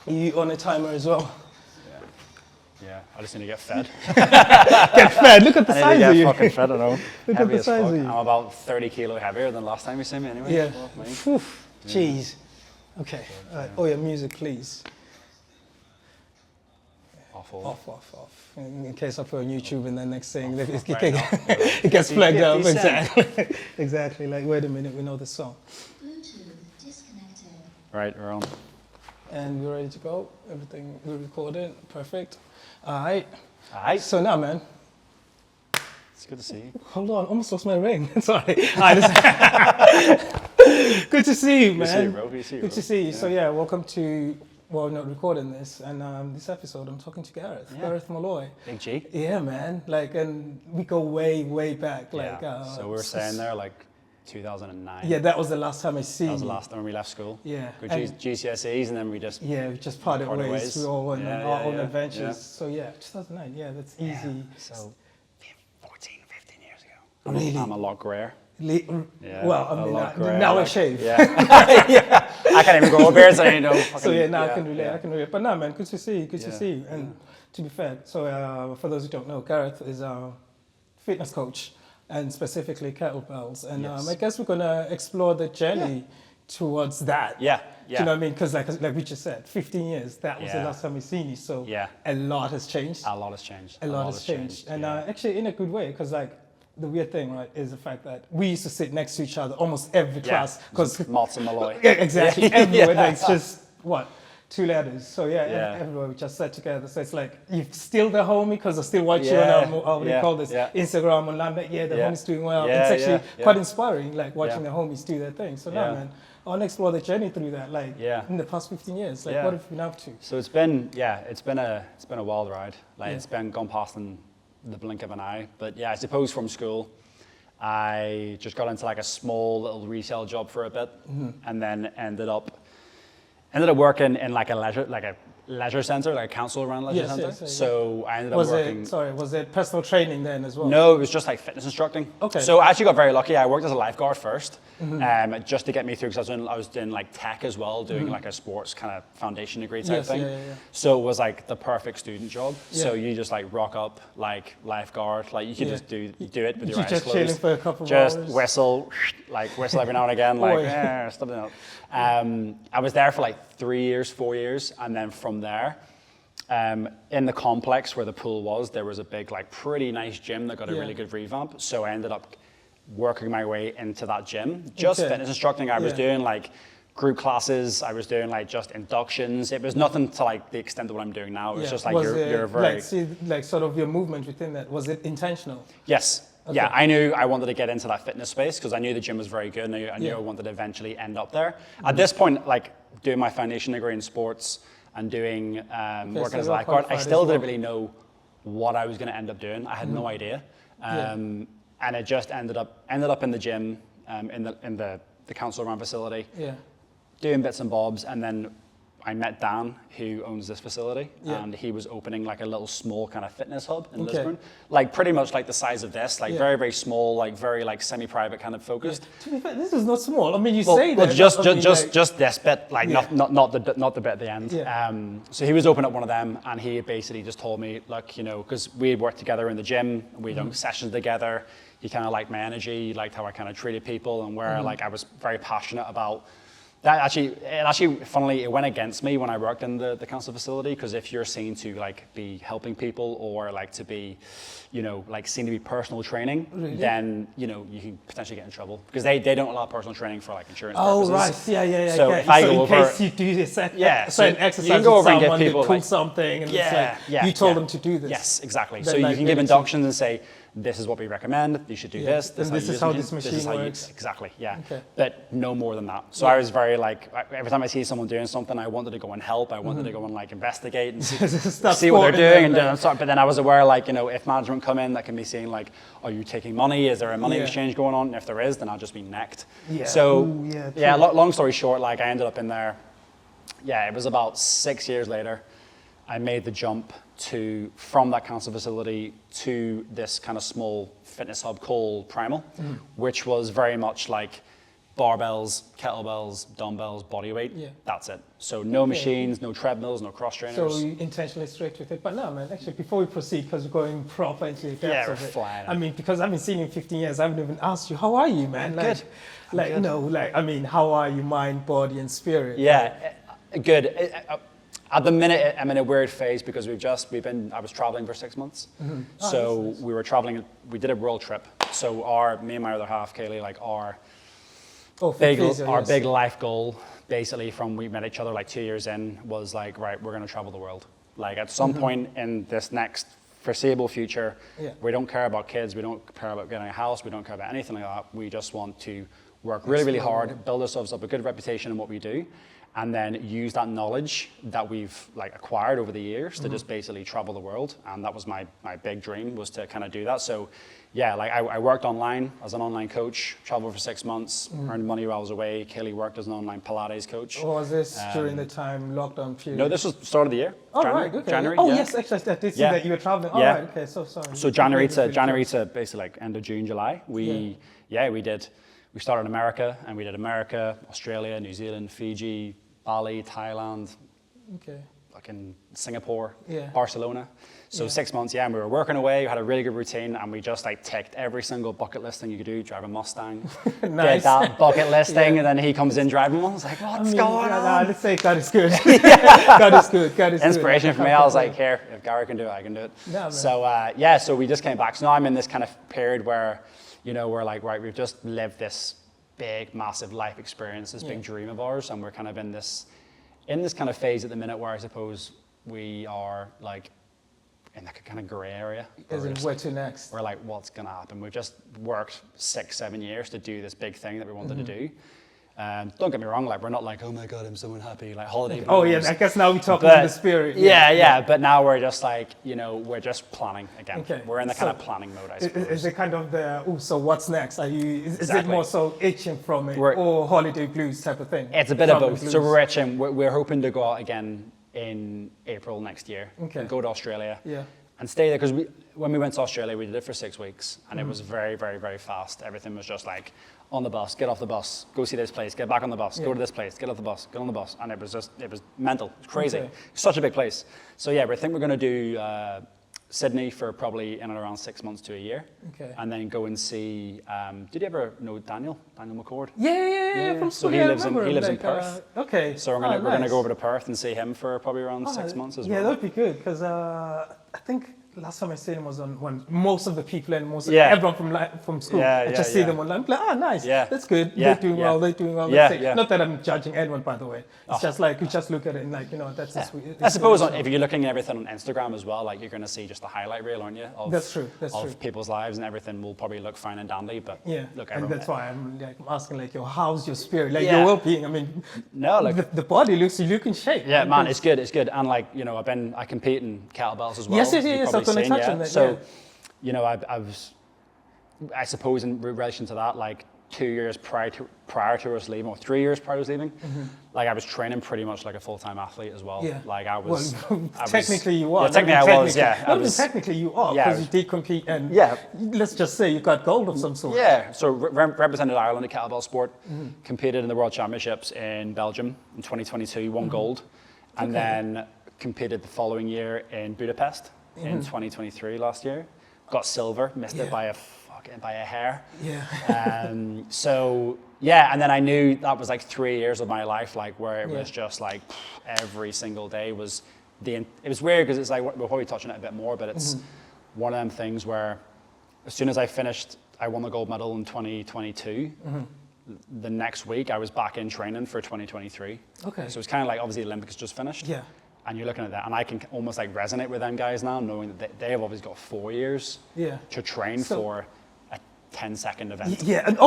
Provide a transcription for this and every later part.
You on a timer as well? Yeah, I just need to get fed. Get fed. Look at the size of you. Fucking fed, I know. Look Heavy at the as size fuck. of you. I'm about 30 kilo heavier than last time you see me anyway. Yeah. Well, Oof. Jeez. Okay. Oh, your music, please. Awful. Off. In case I put on YouTube and then next thing, It gets flagged up. 50 cent. Exactly. Exactly. Like, wait a minute, we know the song. Bluetooth disconnected. Right, we're on. And we're ready to go. Everything we recorded. Perfect. All right. Alright. So now, man. It's good to see you. Hold on, almost lost my ring. Sorry. Good to see you, man. Good to see you, bro. Good to see you. So yeah, welcome to. Well, not recording this, and this episode I'm talking to Gareth. Yeah. Gareth Molloy. Big G. Yeah, man. Like, and we go way back. Like, Yeah. So we were saying there, like 2009. Yeah, that was the last time I seen That was the you. last time we left school. Yeah. Good And- GCSEs, and then we just. Yeah, we just parted ways. We all went on our own adventures. Yeah. So yeah, 2009. Yeah, that's easy. Yeah. So 14, 15 years ago. Really? I'm a lot grayer. Yeah, Well, I a mean, lot grayer, now I like- shave. Yeah. I can't even grow a beard, so I know. So yeah, now I can relate. I can relate. But no, man, good to see you. Good to see you. And to be fair, so for those who don't know, Gareth is a fitness coach, and specifically kettlebells. And Yes. I guess we're gonna explore the journey towards that. Yeah, Do yeah. you know what I mean? Because like we just said, 15 years. That was the Yeah. last time we seen you. So Yeah. a lot has changed. A lot has changed. A lot has changed. And yeah. actually in a good way, because like the weird thing, right, is the fact that we used to sit next to each other almost every class. Because Malts and Molloy. yeah, exactly. Everywhere. Yeah. Like, it's just what? 2 letters. So yeah, Yeah. everywhere we just sat together. So it's like you're still the homie because I still watch you Yeah. on what do you Yeah. call this? Yeah. Instagram and I'm like, yeah, the Yeah. homie's doing well. Yeah, It's actually yeah. quite inspiring, like watching Yeah. the homies do their thing. So Yeah. now, man, I want to explore the journey through that. Like Yeah. in the past 15 years, like Yeah. what have you been up to? So it's been a wild ride. Like Yeah. it's been gone past in the blink of an eye. But yeah, I suppose from school, I just got into like a small little retail job for a bit, and then ended up working in like a leisure center, like a council run leisure Yes, center. yes, yeah. So I ended up Was working. was it personal training then as well? No, it was just like fitness instructing. Okay. So I actually got very lucky. I worked as a lifeguard first, just to get me through, because I was doing like tech as well, doing like a sports kind of foundation degree type Yes, thing. yeah, yeah, yeah. So it was like the perfect student job. So Yeah. you just like rock up like lifeguard, like you could Yeah. just do it with your You're eyes just closed. chilling for a couple of Just hours. whistle every now and again, like Boy. stop it up. I was there for like 3 years, 4 years, and then from there. In the complex where the pool was, there was a big, like, pretty nice gym that got a Yeah. really good revamp. So I ended up working my way into that gym. Just Okay. fitness instructing. I was Yeah. doing like group classes. I was doing like just inductions. It was nothing to like the extent of what I'm doing now. It was just like you're very like sort of your movement within that, was it intentional? yes. Okay. Yeah, I knew I wanted to get into that fitness space because I knew the gym was very good. And I knew Yeah. I wanted to eventually end up there. At this point, like doing my foundation degree in sports and doing working so as a you're lifeguard, I qualified still as well. didn't really know what I was going to end up doing. I had no idea, and it just ended up in the gym, in the council-run facility, Yeah. doing bits and bobs, and then I met Dan, who owns this facility, Yeah. and he was opening like a little small kind of fitness hub in Okay. Lisburn, like pretty much like the size of this, like Yeah. very, very small, like very like semi-private kind of focused. To be fair, this is not small. I mean, you Well, say well, that. just I mean, like, just this bit, like Yeah. not the bit at the end. Yeah. So he was opening up one of them, and he basically just told me, look, because we had worked together in the gym, we'd done sessions together. He kind of liked my energy, he liked how I kind of treated people, and where like I was very passionate about. That actually, funnily, it went against me when I worked in the council facility, because if you're seen to like be helping people or like to be, like seen to be personal training, Really? then you can potentially get in trouble because they don't allow personal training for like insurance Oh, purposes. right. Yeah. So okay. if I so go in over, case you do this certain so exercise you can go with over and give someone, people they pull like, something, and it's like, you told them to do this. Yes, exactly. Then, So like, you can give they inductions and say, this is what we recommend, you should do Yeah. this. And this is how this machine works. Exactly, yeah. Okay. But no more than that. So Yeah. I was very like, every time I see someone doing something, I wanted to go and help. I wanted to go and like investigate and Start see what they're supporting doing. them, And but then I was aware, like, if management come in, that can be seeing like, are you taking money? Is there a money Yeah. exchange going on? And if there is, then I'll just be necked. Yeah. So Ooh, yeah, true. long story short, like I ended up in there. Yeah, it was about 6 years later. I made the jump from that council facility to this kind of small fitness hub called Primal, which was very much like barbells, kettlebells, dumbbells, body weight. Yeah. That's it. So no machines, no treadmills, no cross trainers. So you intentionally strict with it. But no, man, actually, before we proceed, because we're going proper into the depths we're of it. flying. I mean, because I've been seeing you in 15 years, I haven't even asked you, how are you, man? Good. Like, good. no, like, I mean, how are you, mind, body, and spirit? Yeah, good. At the minute, I'm in a weird phase because I was traveling for 6 months. Mm-hmm. Oh, So that's nice. we were traveling, we did a world trip. So me and my other half, Kaylee, like our big life goal, basically from we met each other like 2 years in, was like, right, we're gonna travel the world. Like at some point in this next foreseeable future, we don't care about kids, we don't care about getting a house, we don't care about anything like that. We just want to work really, really hard, build ourselves up a good reputation in what we do, and then use that knowledge that we've like acquired over the years to just basically travel the world. And that was my big dream, was to kind of do that. So yeah, like I worked online as an online coach, traveled for 6 months, earned money while I was away. Kaylee worked as an online Pilates coach. Or was this during the time lockdown period? No, this was the start of the year. Oh, right, okay. January, oh, yeah. yes, actually, I did see that you were traveling. Oh, Yeah. right, okay, so sorry. So January to basically like end of June, July, we started in America, and we did America, Australia, New Zealand, Fiji, Bali, Thailand, Okay. fucking Singapore, Yeah. Barcelona. So 6 months, and we were working away, we had a really good routine, and we just like ticked every single bucket list thing you could do, drive a Mustang, Nice. get that bucket list thing, and then he comes in driving one. I was like, what's going on? Nah, let's say God is good. God is good. God is Inspiration good. for me. I was like, here, if Gary can do it, I can do it. Yeah, man. So so we just came back. So now I'm in this kind of period where, we're like, right, we've just lived this big, massive life experience, this big dream of ours, and we're kind of in this kind of phase at the minute where I suppose we are like in like a kind of gray area. As in, where to next? We're like, what's gonna happen? We've just worked 6-7 years to do this big thing that we wanted to do. Don't get me wrong, like we're not like, oh my God, I'm so unhappy, like holiday blues. Oh yeah, I guess now we talk about the spirit. Yeah, but now we're just like, we're just planning again. Okay. We're in the kind of planning mode, I suppose. Is it kind of so what's next? Is it Exactly. more so itching from it, or holiday blues type of thing? It's a bit of Traveling both. blues. So we're itching. We're hoping to go out again in April next year. Okay. And go to Australia. Yeah. And stay there, because when we went to Australia, we did it for 6 weeks, and it was very, very, very fast. Everything was just like, on the bus, get off the bus, go see this place, get back on the bus, go to this place, get off the bus, get on the bus. And it was mental, it was crazy. Okay. Such a big place. So yeah, we think we're going to do Sydney for probably in and around 6 months to a year. Okay. And then go and see, did you ever know Daniel McCord? Yeah. From So school, he yeah, I lives in remember him, Perth. Okay. So we're gonna nice. go over to Perth and see him for probably around 6 months as well. Yeah, that would be good, because I think last time I seen him was on when most of the people and everyone from school. I just see them online. Like, nice. Yeah. That's good. Yeah, They're doing well. They're doing well. Yeah, That's it. yeah. Not that I'm judging anyone, by the way. It's just like you just look at it and like that's the sweet. I suppose if you're looking at everything on Instagram as well, like you're going to see just the highlight reel, aren't you? That's true. That's of true. people's lives, and everything will probably look fine and dandy. But look, and everyone, that's why I'm like asking like, how's your spirit, like Yeah. your well-being? I mean, no, like the body looks, you look in shape. yeah, man, it's good, and like I compete in kettlebells as well. Yes. You've I was probably going to seen, touch on that. So, I suppose in relation to that, like 2 years prior to us leaving, or 3 years prior to us leaving, like I was training pretty much like a full-time athlete as well. Yeah. Like I was. Technically you are. Yeah, technically I was. Yeah. Not even technically you are, Yeah, because you did compete and let's just say you got gold of some sort. Yeah, so represented Ireland at kettlebell sport, competed in the World Championships in Belgium in 2022, won gold, and then competed the following year in Budapest in 2023 last year. Got silver, missed it by a hair. Yeah. So yeah, and then I knew that was like 3 years of my life, like where it was just like every single day was it was weird, because it's like, we'll probably touch on it a bit more, but it's one of them things where as soon as I finished, I won the gold medal in 2022. The next week I was back in training for 2023. Okay. So it's kind of like, obviously the Olympics just finished. Yeah. And you're looking at that, and I can almost like resonate with them guys now, knowing that they have obviously got 4 years to train for a 10-second event. Yeah, and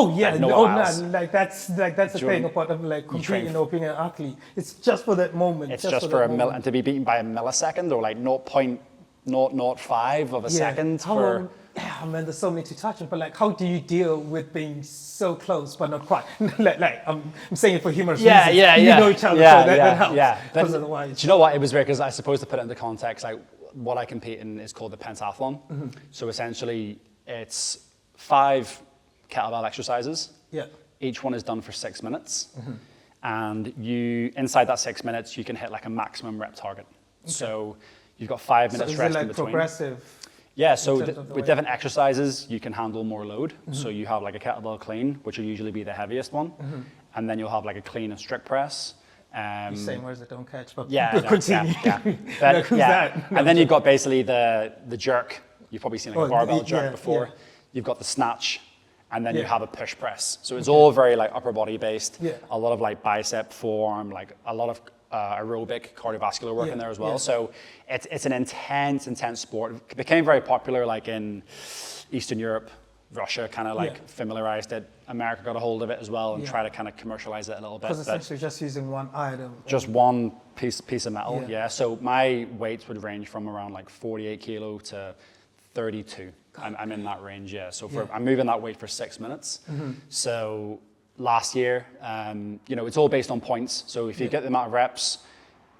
like that's the thing about like competing or being an athlete. It's just for that moment. It's just for a moment. And to be beaten by a millisecond, or like 0.005 of a second for. Yeah, man, there's so many to touch on, but like, how do you deal with being so close but not quite? like I'm saying it for humorous reasons. You know each other, so that helps. Yeah, but otherwise, do you know what? It was weird, because I suppose to put it into context, like what I compete in is called the pentathlon. So essentially, it's 5 kettlebell exercises. Yeah. Each one is done for 6 minutes. And inside that 6 minutes, you can hit like a maximum rep target. Okay. So you've got 5 minutes rest in between. Progressive? Yeah, so with different exercises, you can handle more load. So you have like a kettlebell clean, which will usually be the heaviest one. And then you'll have like a clean and strict press. You're saying words that don't catch, but yeah, continue. Yeah. And then you've got basically the jerk. You've probably seen like a barbell jerk before. Yeah. You've got the snatch, and then you have a push press. So it's all very like upper body based. Yeah. A lot of like bicep, forearm, like a lot of aerobic cardiovascular work in there as well. So it's an intense sport. It became very popular like in Eastern Europe. Russia kind of like familiarized it. America got a hold of it as well and tried to kind of commercialize it a little bit. Because essentially just using one item. Just one piece of metal, So my weights would range from around like 48 kilo to 32. I'm in that range, So I'm moving that weight for 6 minutes. So last year, it's all based on points. So if you get the amount of reps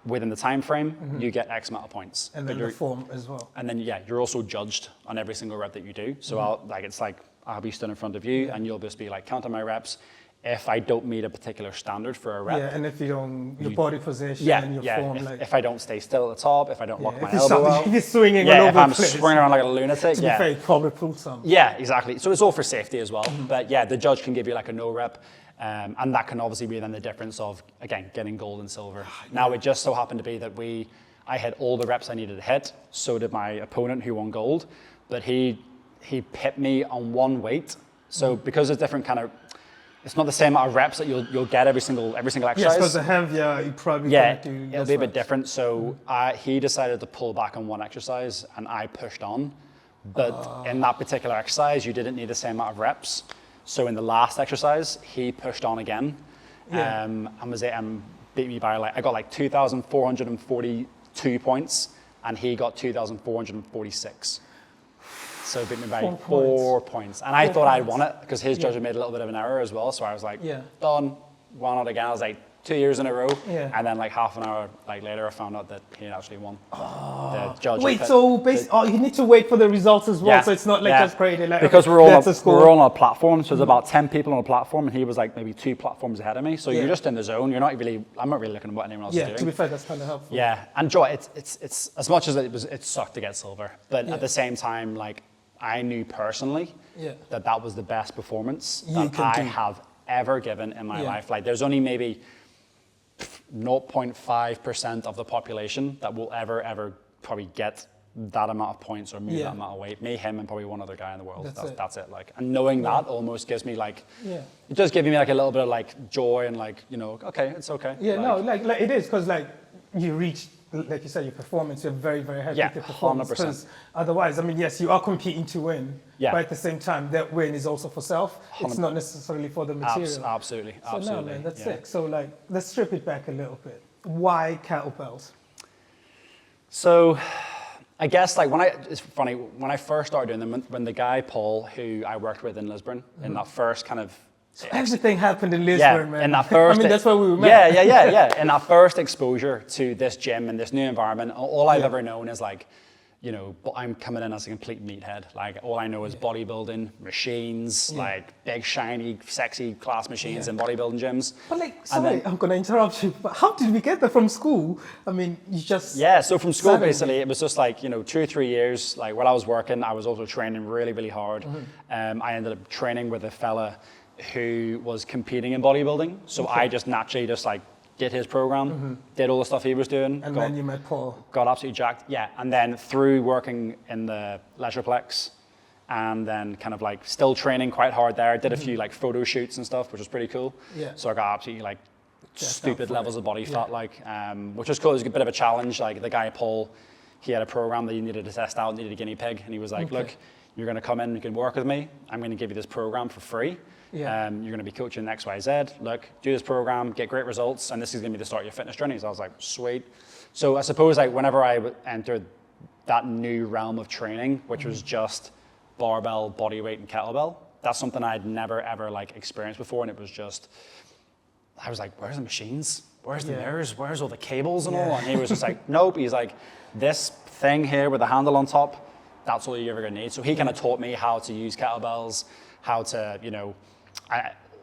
within the time frame, you get X amount of points. And then the form as well. And then you're also judged on every single rep that you do. So I'll be stood in front of you, and you'll just be like counting my reps. If I don't meet a particular standard for a rep, and if you don't, your body position and your form, if I don't stay still at the top, if I don't lock my elbow out, if you're swinging all over if I'm the place, swinging around like a lunatic, to be fair, you probably pull some. Yeah, exactly. So it's all for safety as well. But the judge can give you like a no rep. And that can obviously be then the difference of, again, getting gold and silver. Now, it just so happened to be that I had all the reps I needed to hit. So did my opponent who won gold. But he pipped me on one weight. So because there's different kind of, it's not the same amount of reps that you'll get every single exercise. Yes, because the heavier you probably can't do. It'll be a bit different. So he decided to pull back on one exercise, and I pushed on. But in that particular exercise, you didn't need the same amount of reps. So in the last exercise, he pushed on again, and beat me by I got like 2,442 points, and he got 2,446. So beat me by 4 points. And I thought I'd won it because his judge had made a little bit of an error as well. So I was like, done, won it again. I was like, 2 years in a row. And then like half an hour later, I found out that he had actually won. The judge. Wait, so you need to wait for the results as well. So it's not like just created like, because we're all on a platform. So there's about 10 people on a platform, and he was like maybe 2 platforms ahead of me. So you're just in the zone. I'm not really looking at what anyone else is doing. To be fair, that's kind of helpful. Yeah, and Joy, it's as much as it sucked to get silver, but at the same time, like I knew personally that was the best performance that I have ever given in my life. Like there's only maybe 0.5% of the population that will ever probably get that amount of points or move that amount of weight. Me, him, and probably one other guy in the world. That's it. Like, and knowing that almost gives me like, it does give me like a little bit of like joy and like, okay, it's okay. Yeah, like it is, because like you reach, like you said, your performance, you're very, very happy with the performance. 100%. Because otherwise, I mean, yes, you are competing to win, but at the same time, that win is also for self. It's not necessarily for the material. Absolutely. So no, man, that's sick. So like, let's strip it back a little bit. Why kettlebells? So, I guess like it's funny, when I first started doing them, when the guy, Paul, who I worked with in Lisbon, in that first kind of... So everything happened in Lisbon, man. In that first, I mean, that's where we met. Yeah. In that first exposure to this gym and this new environment, all I've ever known is like, but I'm coming in as a complete meathead. Like all I know is bodybuilding, machines, like big, shiny, sexy class machines in bodybuilding gyms. But like, sorry, I'm going to interrupt you, but how did we get that from school? I mean, you just... Yeah, so from school, basically, it was just like, 2 or 3 years, like while I was working, I was also training really, really hard. I ended up training with a fella who was competing in bodybuilding. So I just naturally like did his program, did all the stuff he was doing. And then you met Paul. Got absolutely jacked, and then through working in the Leisureplex and then kind of like still training quite hard there, did a few like photo shoots and stuff, which was pretty cool. So I got absolutely like stupid levels of body fat, which was cool. It was a bit of a challenge. Like the guy, Paul, he had a program that he needed to test out, needed a guinea pig. And he was like, look, you're gonna come in, you can work with me. I'm gonna give you this program for free. You're going to be coaching X, Y, Z. Look, do this program, get great results, and this is going to be the start of your fitness journey. So I was like, sweet. So I suppose like whenever I entered that new realm of training, which was just barbell, body weight, and kettlebell, that's something I'd never ever like experienced before, and it was just, I was like, where's the machines? Where's the mirrors? Where's all the cables and all? And he was just like, nope. He's like, this thing here with the handle on top, that's all you're ever going to need. So he kind of taught me how to use kettlebells, how to,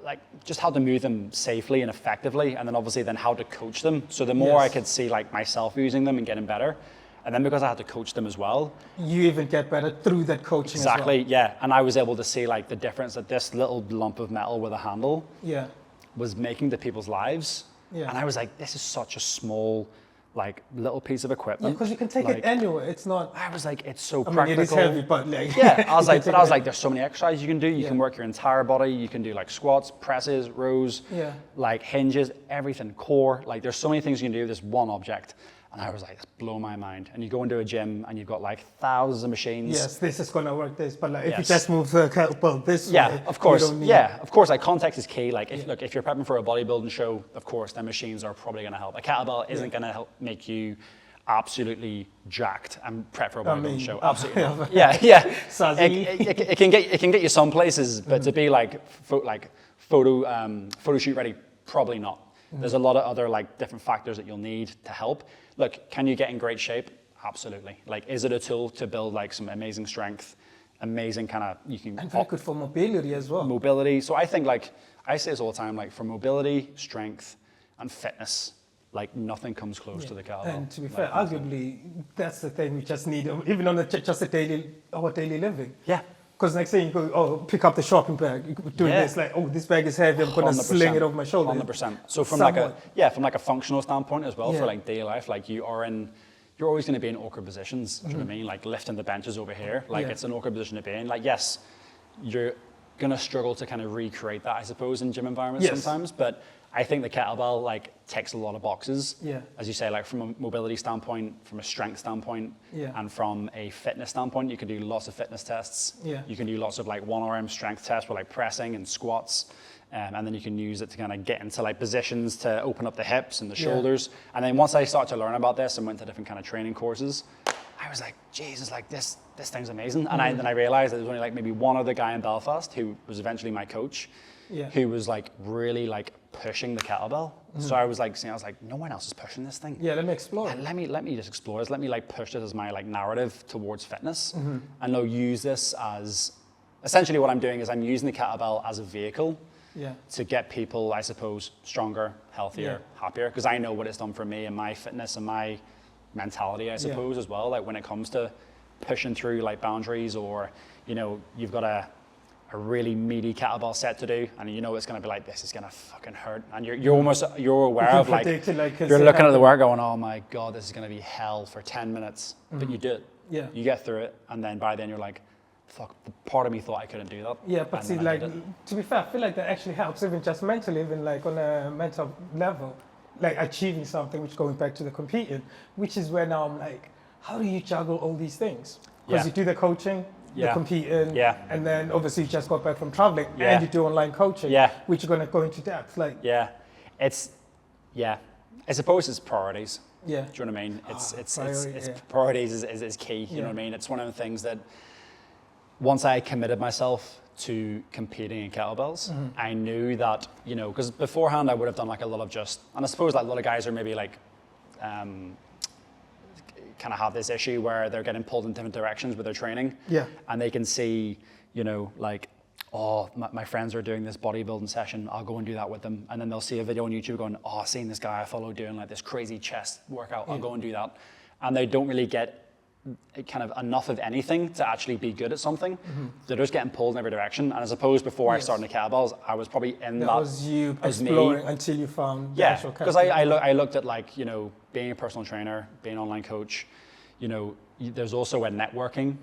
like just how to move them safely and effectively, and then obviously then how to coach them. So the more I could see like myself using them and getting better, and then because I had to coach them as well. You even get better through that coaching Exactly, as well. yeah. And I was able to see like the difference that this little lump of metal with a handle was making to people's lives. Yeah. And I was like, this is such a small, like little piece of equipment. Because you can take it anywhere. It's not. I was like, it's so practical. It is heavy, but like. Yeah, I was like, there's so many exercises you can do. You can work your entire body. You can do like squats, presses, rows, like hinges, everything, core. Like there's so many things you can do with this one object. And I was like, it's blown my mind. And you go into a gym and you've got like thousands of machines. Yes, this is gonna work this, but like if you just move the kettlebell this way, of course. You don't need Of course. Like context is key. Like if you're prepping for a bodybuilding show, of course, then machines are probably gonna help. A kettlebell isn't gonna help make you absolutely jacked and prep for a bodybuilding show. Absolutely not. It can get you some places, but to be like photo shoot ready, probably not. There's a lot of other like different factors that you'll need to help. Look, can you get in great shape? Absolutely. Like, is it a tool to build like some amazing strength, amazing kind of, you can. And very good for mobility as well. Mobility. So I think like, I say this all the time, like for mobility, strength, and fitness, like nothing comes close to the kettlebell. And to be fair, arguably, that's the thing we just need, even on just our daily living. Yeah. Because next thing you go, pick up the shopping bag, doing this, like, this bag is heavy, I'm going to sling it over my shoulder. 100%. So from like a functional standpoint as well, for like daily life, like you're always going to be in awkward positions. Do you know what I mean? Like lifting the benches over here, like it's an awkward position to be in. Like, yes, you're going to struggle to kind of recreate that, I suppose, in gym environments sometimes, but I think the kettlebell like ticks a lot of boxes. Yeah. As you say, like from a mobility standpoint, from a strength standpoint, and from a fitness standpoint, you can do lots of fitness tests. Yeah. You can do lots of like one arm strength tests with like pressing and squats. And then you can use it to kind of get into like positions to open up the hips and the shoulders. And then once I started to learn about this and went to different kind of training courses, I was like, Jesus, like this thing's amazing. And then I realized that there was only like maybe one other guy in Belfast who was eventually my coach, who was like really like pushing the kettlebell. So I was like, no one else is pushing this thing. Yeah, let me explore. Let me just explore this. Let me like push this as my like narrative towards fitness, and I'll use this as essentially what I'm doing is I'm using the kettlebell as a vehicle to get people, I suppose, stronger, healthier, happier. Because I know what it's done for me and my fitness and my mentality, I suppose, as well. Like when it comes to pushing through like boundaries, or you've got a really meaty kettlebell set to do, and it's going to be like, this is going to fucking hurt, and you're aware of like you're looking at the work going, oh my god, this is going to be hell for 10 minutes, but you do it, you get through it, and then by then you're like, fuck, part of me thought I couldn't do that. Yeah, but see, like to be fair, I feel like that actually helps, even just mentally, even like on a mental level, like achieving something, which going back to the competing, which is where now I'm like, how do you juggle all these things? Because you do the coaching, the competing, and then obviously you just got back from traveling, and you do online coaching, which you're going to go into depth. Like, I suppose it's priorities. Yeah. Do you know what I mean? It's priorities is key. You know what I mean? It's one of the things that once I committed myself to competing in kettlebells, I knew that, because beforehand I would have done like a lot of and I suppose like a lot of guys are maybe like, kind of have this issue where they're getting pulled in different directions with their training. Yeah. And they can see, like, oh, my friends are doing this bodybuilding session, I'll go and do that with them. And then they'll see a video on YouTube going, oh, I've seen this guy I follow doing like this crazy chest workout, I'll go and do that. And they don't really get kind of enough of anything to actually be good at something. They're just getting pulled in every direction. And I suppose before I started the kettlebells, I was probably in that was you exploring until you found the actual kettlebell. Because I looked at like, being a personal trainer, being an online coach, there's also a networking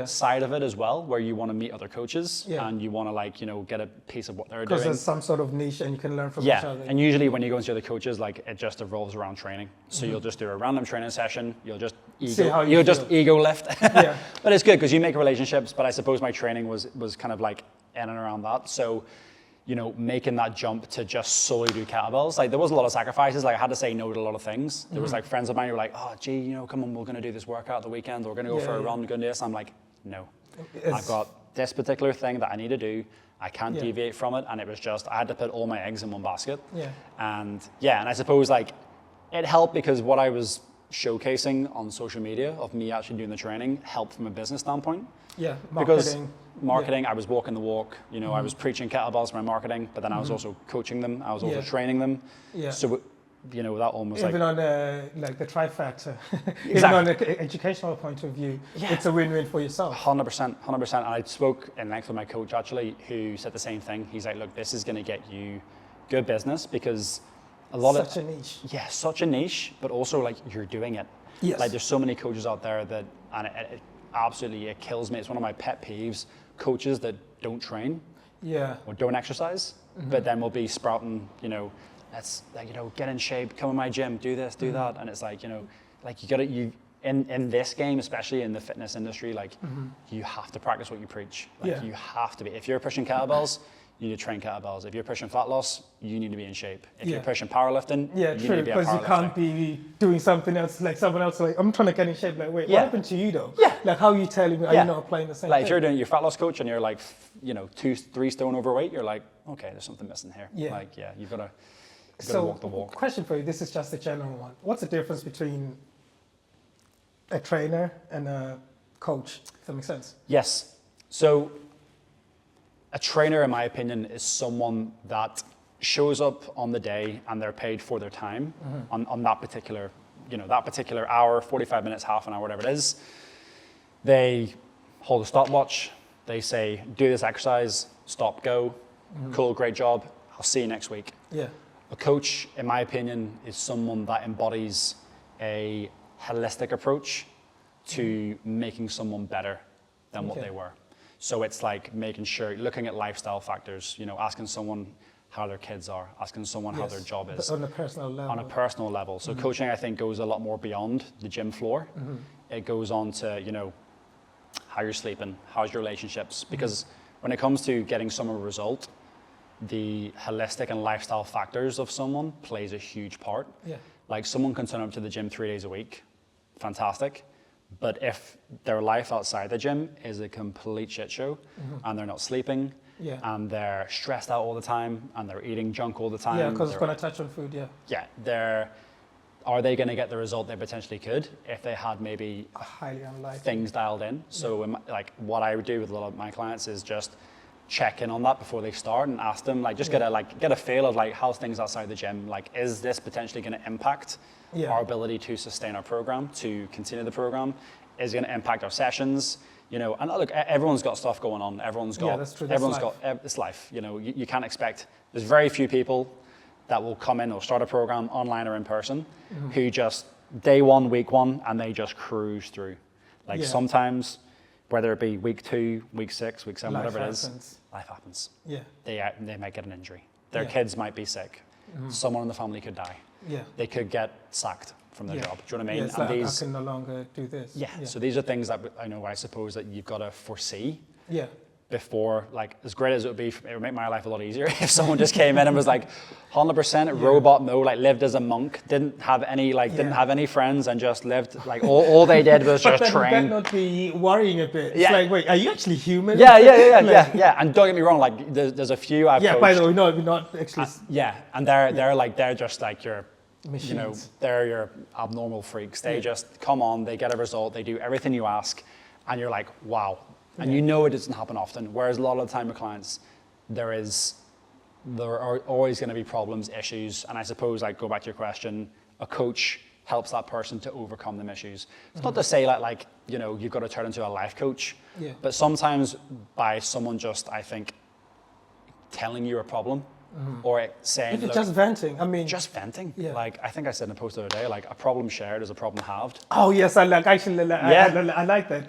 side of it as well, where you want to meet other coaches and you want to like, get a piece of what they're doing. Because there's some sort of niche and you can learn from each other. And usually when you go into other coaches, like it just revolves around training. So you'll just do a random training session, you'll just ego lift. But it's good because you make relationships, but I suppose my training was kind of like in and around that. So, making that jump to just solely do kettlebells, like there was a lot of sacrifices. Like I had to say no to a lot of things. There was like friends of mine who were like, oh, gee, come on, we're going to do this workout the weekend. We're going to go for a run, we're going to do this. I'm like, no, I've got this particular thing that I need to do. I can't deviate from it. And it was just, I had to put all my eggs in one basket. And I suppose like it helped because what I was showcasing on social media of me actually doing the training helped from a business standpoint. Yeah, Because marketing, I was walking the walk, I was preaching kettlebells for my marketing, but then I was also coaching them, I was also training them. Yeah. So, that almost even like... on the trifecta, even Exactly. on an educational point of view, it's a win-win for yourself. 100%. And I spoke in length with my coach actually, who said the same thing. He's like, look, this is going to get you good business because a lot Such a niche. Yeah, such a niche, but also like you're doing it. Yes. Like there's so many coaches out there that, and it kills me. It's one of my pet peeves, coaches that don't train or don't exercise, but then will be sprouting, let's get in shape, come in my gym, do this, do that. And it's like, in this game, especially in the fitness industry, like you have to practice what you preach. Like you have to be. If you're pushing kettlebells, you need to train kettlebells. If you're pushing fat loss, you need to be in shape. If you're pushing powerlifting, you need to be a powerlifter. Because you can't be doing something else, like someone else, like, I'm trying to get in shape, like, wait, what happened to you though? Yeah. Like, how are you telling me, are you not applying the same thing? If you're doing your fat loss coach and you're like, 2-3 stone overweight, you're like, okay, there's something missing here. Yeah. Like, you've got to walk the walk. Question for you, this is just a general one. What's the difference between a trainer and a coach? Does that make sense? Yes. So a trainer, in my opinion, is someone that shows up on the day and they're paid for their time on that particular, that particular hour, 45 minutes, half an hour, whatever it is. They hold a stopwatch. They say, do this exercise, stop, go. Cool, great job. I'll see you next week. Yeah. A coach, in my opinion, is someone that embodies a holistic approach to making someone better than what they were. So it's like making sure, looking at lifestyle factors, asking someone how their kids are, asking someone how their job is. On a personal level. On a personal level. So coaching, I think, goes a lot more beyond the gym floor. It goes on to, how you're sleeping, how's your relationships. Because when it comes to getting someone a result, the holistic and lifestyle factors of someone plays a huge part. Yeah. Like someone can turn up to the gym 3 days a week, fantastic. But if their life outside the gym is a complete shit show and they're not sleeping and they're stressed out all the time and they're eating junk all the time. Yeah, because it's going to touch on food, Yeah, are they going to get the result they potentially could if they had maybe highly unlikely things dialed in? So what I would do with a lot of my clients is just check in on that before they start and ask them, just get a feel of how's things outside the gym? Is this potentially going to impact our ability to sustain our program, to continue the program? Is it going to impact our sessions? And look, everyone's got stuff going on. Everyone's got, that's true. It's life. You can't expect, there's very few people that will come in or start a program online or in person who just day one, week one, and they just cruise through. Sometimes, whether it be week 2, week 6, week 7, whatever it is, life happens. Yeah. They might get an injury. Their kids might be sick. Someone in the family could die. Yeah. They could get sacked from their job. Do you know what I mean? It's I can no longer do this. Yeah. So these are things that I suppose that you've got to foresee. Yeah. Before, as great as it would make my life a lot easier if someone just came in and was 100% robot mode, lived as a monk, didn't have any friends and just lived, all they did was just train. But not be worrying a bit. It's wait, are you actually human? Yeah. And don't get me wrong, there's a few I've coached. By the way, no, we're not actually. And they're just your machines. They're your abnormal freaks. They just come on, they get a result, they do everything you ask, and you're like, wow. And it doesn't happen often. Whereas a lot of the time with clients, there are always going to be problems, issues. And I suppose, go back to your question, a coach helps that person to overcome them issues. It's not to say you've got to turn into a life coach, but sometimes by someone just, I think, telling you a problem or saying, look, just venting. Just venting. Yeah. I think I said in a post the other day, a problem shared is a problem halved. Oh yes, I like that.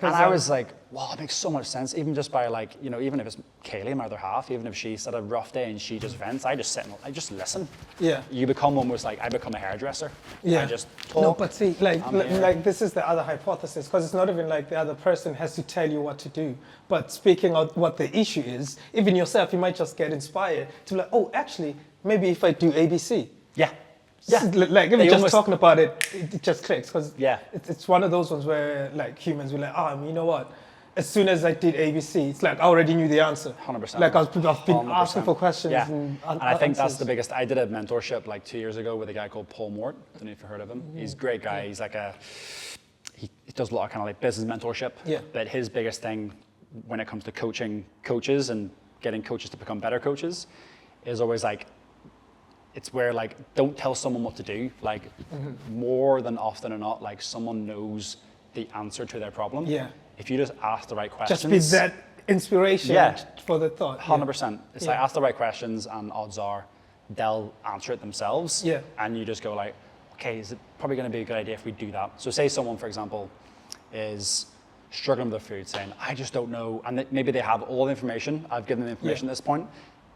And I was like, wow, it makes so much sense. Even just by even if it's Kaylee, my other half, even if she's had a rough day and she just vents, I just sit and I just listen. Yeah. You become almost I become a hairdresser. Yeah. I just talk. No, but see, this is the other hypothesis, because it's not even the other person has to tell you what to do. But speaking of what the issue is, even yourself, you might just get inspired to be oh, actually, maybe if I do ABC. Yeah. Yeah. Even just talking about it, it just clicks, because it's one of those ones where humans will you know what? as soon as I did ABC, it's like I already knew the answer. 100%. Like I've been 100%. asking for questions. Yeah. And I think that's answers. the biggest. I did a mentorship like 2 years ago with a guy called Paul Mort. Don't know if you've heard of him. He's a great guy. He's like he does a lot of kind of like business mentorship. Yeah. But his biggest thing when it comes to coaching coaches and getting coaches to become better coaches is always like, it's where like, don't tell someone what to do. Like more than often or not, like someone knows the answer to their problem. Yeah. If you just ask the right questions. Just be that inspiration for the thought. 100%. It's like ask the right questions and odds are they'll answer it themselves. Yeah. And you just go like, okay, is it probably going to be a good idea if we do that? So say someone, for example, is struggling with their food, saying, I just don't know. And maybe they have all the information. I've given them information at this point.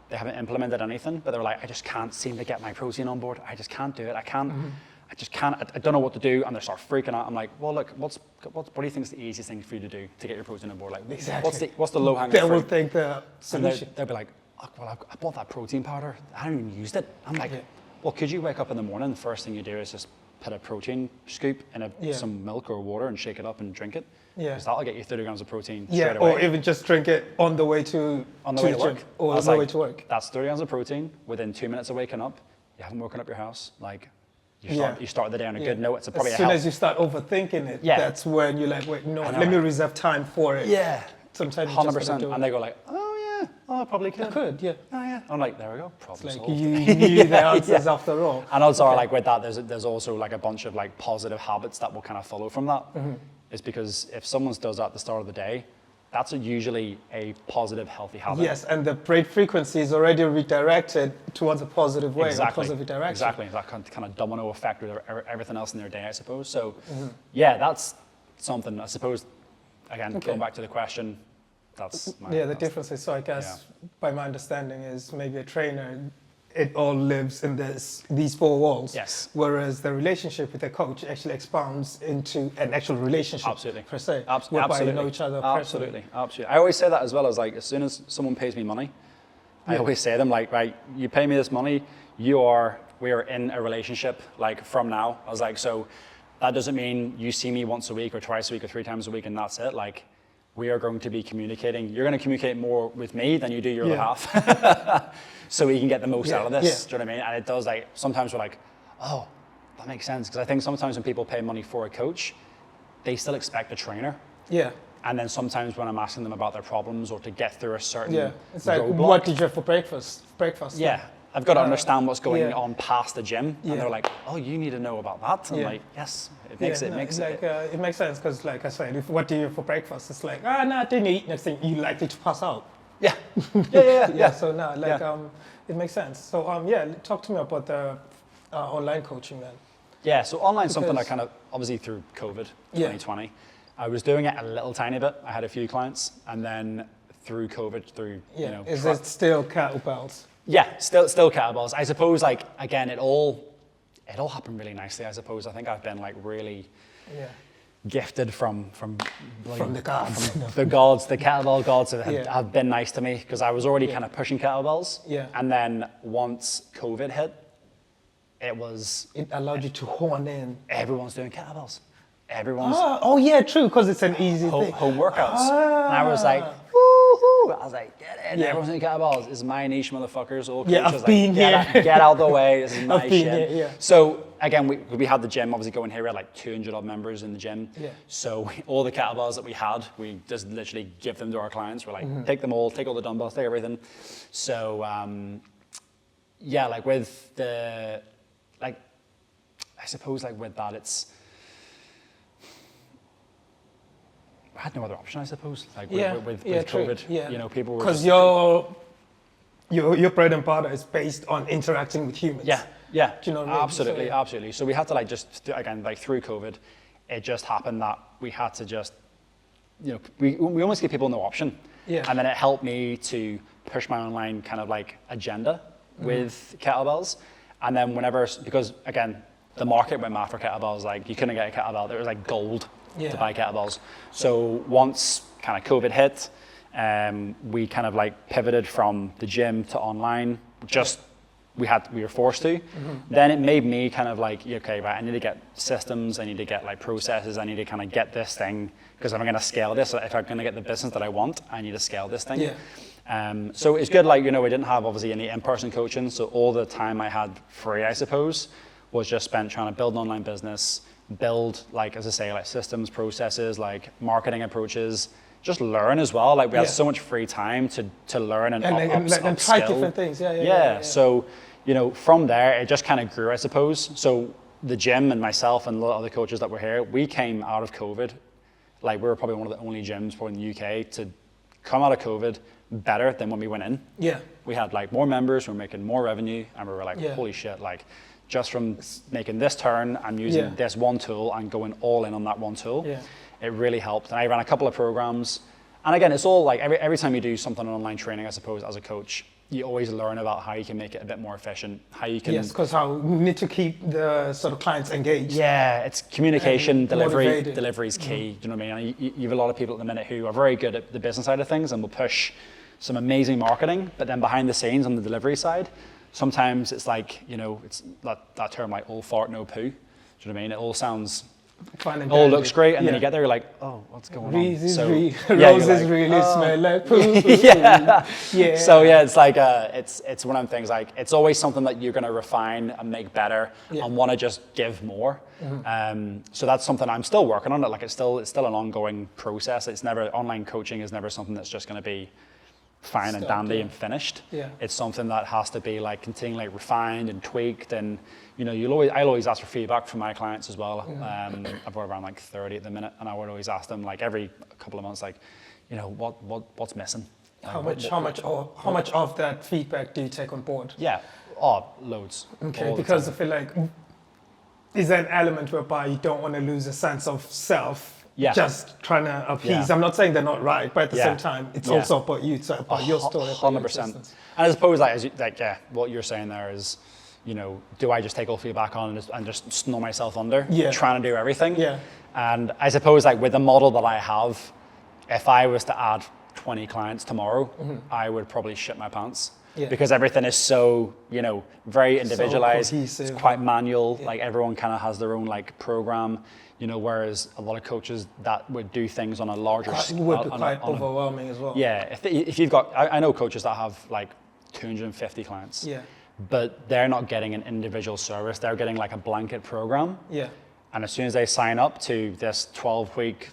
They haven't implemented anything, but they're like, I just can't seem to get my protein on board. I just can't do it. I just can't, I don't know what to do. And they start freaking out. I'm like, well, look, what do you think is the easiest thing for you to do to get your protein on board? Like, what's the low hanging fruit? They will think the solution. They'll be like, oh, well, I bought that protein powder. I haven't even used it. I'm like, well, could you wake up in the morning, the first thing you do is just put a protein scoop in some milk or water and shake it up and drink it? Yeah. Because that'll get you 30 grams of protein Yeah, straight away. or even just drink it on the way to work. Or on the way to work. That's 30 grams of protein within 2 minutes of waking up. You haven't woken up your house. Like, you start the day on a good note. It's probably as soon as you start overthinking it, that's when you're like, wait, no, let me reserve time for it. Yeah. Sometimes 100%. And they go like, I probably could. I could, yeah. Oh, yeah. I'm like, there we go. Problem Like solved. you knew the answers after all. And odds are, like with that, there's also like a bunch of like positive habits that will kind of follow from that. Is because if someone does that at the start of the day, that's usually a positive, healthy habit. Yes, and the brain frequency is already redirected towards a positive way, a positive direction. Exactly, that kind of domino effect with everything else in their day, I suppose. So, yeah, that's something, I suppose, again, going back to the question, that's the difference is, so I guess, by my understanding, is maybe a trainer, it all lives in these four walls. Yes. Whereas the relationship with the coach actually expands into an actual relationship. Absolutely. Per se. Absolutely. Whereby you know each other personally. Absolutely. I always say that as well, as like, as soon as someone pays me money, I always say to them, like, right, you pay me this money, we are in a relationship, like, from now. I was like, so that doesn't mean you see me once a week or twice a week or 3 times a week and that's it. Like, we are going to be communicating. You're going to communicate more with me than you do your other half. So we can get the most out of this. Do you know what I mean? And it does, like, sometimes we're like, oh, that makes sense. Because I think sometimes when people pay money for a coach, they still expect a trainer. Yeah. And then sometimes when I'm asking them about their problems or to get through a certain it's like, roadblock, what did you have for breakfast? Yeah. I've got to understand what's going on past the gym. And they're like, oh, you need to know about that. And I'm like, yes, it makes it. It makes sense because, like I said, what do you have for breakfast? It's like, no, I didn't eat. Next thing, you're likely to pass out. Yeah. So now, it makes sense. So, talk to me about the online coaching then. Yeah, so online something I kind of, obviously through COVID, 2020, I was doing it a little tiny bit. I had a few clients, and then through COVID, is it still kettlebells? Yeah, still kettlebells. I suppose, like, again, it all happened really nicely, I suppose. I think I've been, like, really gifted from the gods. The gods, the kettlebell gods have been nice to me because I was already kind of pushing kettlebells. Yeah. And then once COVID hit, it allowed you to hone in. Everyone's doing kettlebells. True, because it's an easy thing. Home workouts. And I was like, woohoo! I was like, get in. Everyone's doing kettlebells. This is my niche, motherfuckers. All coaches, I've been here. Get out of the way. This is my shit. Here, So again, we had the gym obviously going here. We had like 200 odd members in the gym. Yeah. So all the kettlebells that we had, we just literally give them to our clients. We're like, take them all, take all the dumbbells, take everything. So like with the, like, I suppose like with that, I had no other option, I suppose. Like with COVID, you know, people were because your bread and butter is based on interacting with humans. Yeah. Do you know what I mean? Absolutely. So we had to like just again like through COVID, it just happened that we had to just, you know, we almost give people no option. Yeah. And then it helped me to push my online kind of like agenda with kettlebells, and then because again the market went mad for kettlebells, like you couldn't get a kettlebell. There was like gold to buy kettlebells. So once kind of COVID hit, we kind of like pivoted from the gym to online, just we were forced to, then it made me kind of like, okay, right, I need to get systems, I need to get like processes, I need to kind of get this thing, because if I'm going to scale this, if I'm going to get the business that I want, I need to scale this thing. So it's good, like, we didn't have obviously any in-person coaching, so all the time I had free, I suppose, was just spent trying to build an online business, build, like, as I say, like systems, processes, like marketing approaches, just learn as well. Like we had so much free time to learn and try different things. So, from there, it just kind of grew, I suppose. So the gym and myself and a lot of other coaches that were here, we came out of COVID. Like we were probably one of the only gyms probably in the UK to come out of COVID better than when we went in. We had like more members, we were making more revenue, and we were like, holy shit, like just from making this turn and using this one tool and going all in on that one tool. It really helped. And I ran a couple of programs. And again, it's all like every time you do something on online training, I suppose, as a coach, you always learn about how you can make it a bit more efficient, how you can... Yes, because how you need to keep the sort of clients engaged. Yeah, it's communication, delivery is key, do you know what I mean? And you have a lot of people at the minute who are very good at the business side of things and will push some amazing marketing, but then behind the scenes on the delivery side, sometimes it's like, it's that term like all fart, no poo, do you know what I mean? It all sounds... all looks great, and then you get there, you're like, oh, what's going on? Roses really smell like poo. So it's like it's one of them things. Like it's always something that you're going to refine and make better, and want to just give more. So that's something I'm still working on. Like it's still an ongoing process. It's never online coaching is never something that's just going to be fine and dandy and finished. It's something that has to be like continually refined and tweaked, and I'll always ask for feedback from my clients as well. I've got around like 30 at the minute, and I would always ask them like every couple of months, like, what's missing? Like, how much of that feedback do you take on board? Loads. Okay, because I feel like is there an element whereby you don't want to lose a sense of self? Just trying to appease. I'm not saying they're not right, but at the same time, it's also about you. It's about your story. 100%. And I suppose what you're saying there is, do I just take all feedback on and just snow myself under, trying to do everything? And I suppose like with the model that I have, if I was to add 20 clients tomorrow, I would probably shit my pants. Because everything is so, very individualized. So it's quite manual. Like everyone kind of has their own like program, whereas a lot of coaches that would do things on a larger scale. It would be quite overwhelming as well. If you've got, I know coaches that have like 250 clients. But they're not getting an individual service. They're getting like a blanket program. And as soon as they sign up to this 12-week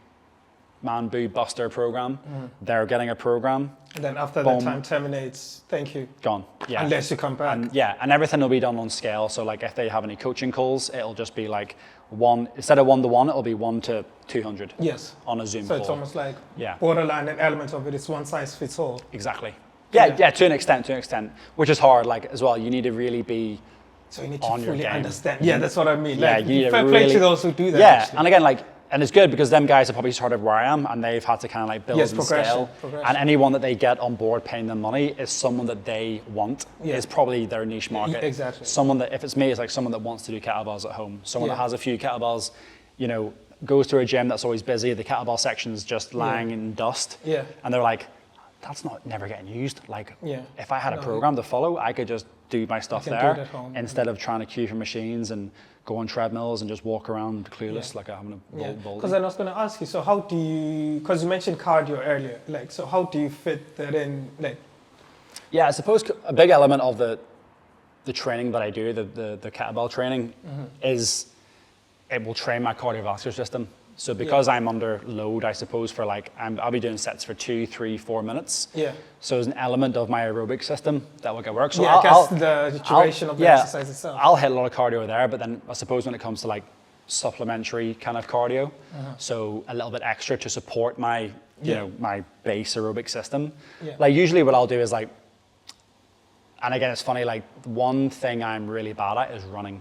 Man Boo Buster program, they're getting a program. And then after that time terminates, thank you. Gone. Unless you come back. And everything will be done on scale. So like if they have any coaching calls, it'll just be like instead of 1-to-1, it'll be 1 to 200. On a Zoom call. So it's almost like borderline an element of it. It's one size fits all. Exactly. To an extent, which is hard, like, as well. You need to really be so you need to on fully your game. Understand. That's what I mean. You need to fair play to those who do that. Actually. And again, and it's good because them guys are probably started where I am, and they've had to kind of like build and scale. And anyone that they get on board paying them money is someone that they want. Is probably their niche market. Exactly. Someone that, if it's me, it's like someone that wants to do kettlebells at home. Someone that has a few kettlebells, goes to a gym that's always busy. The kettlebell section's just lying in dust. And they're like, that's never getting used. Like, if I had a program to follow, I could just do my stuff there instead of trying to queue for machines and go on treadmills and just walk around clueless like I'm having a bowl. Because I was going to ask you, so how do you, because you mentioned cardio earlier, like, so how do you fit that in? Like, I suppose a big element of the training that I do, the kettlebell training, is it will train my cardiovascular system. So because I'm under load, I suppose, for like, I'll be doing sets for 2, 3, 4 minutes. So there's an element of my aerobic system that will get work. So I guess the duration of the exercise itself. I'll hit a lot of cardio there, but then I suppose when it comes to like supplementary kind of cardio, so a little bit extra to support my, my base aerobic system. Like usually what I'll do is like, and again, it's funny, like one thing I'm really bad at is running.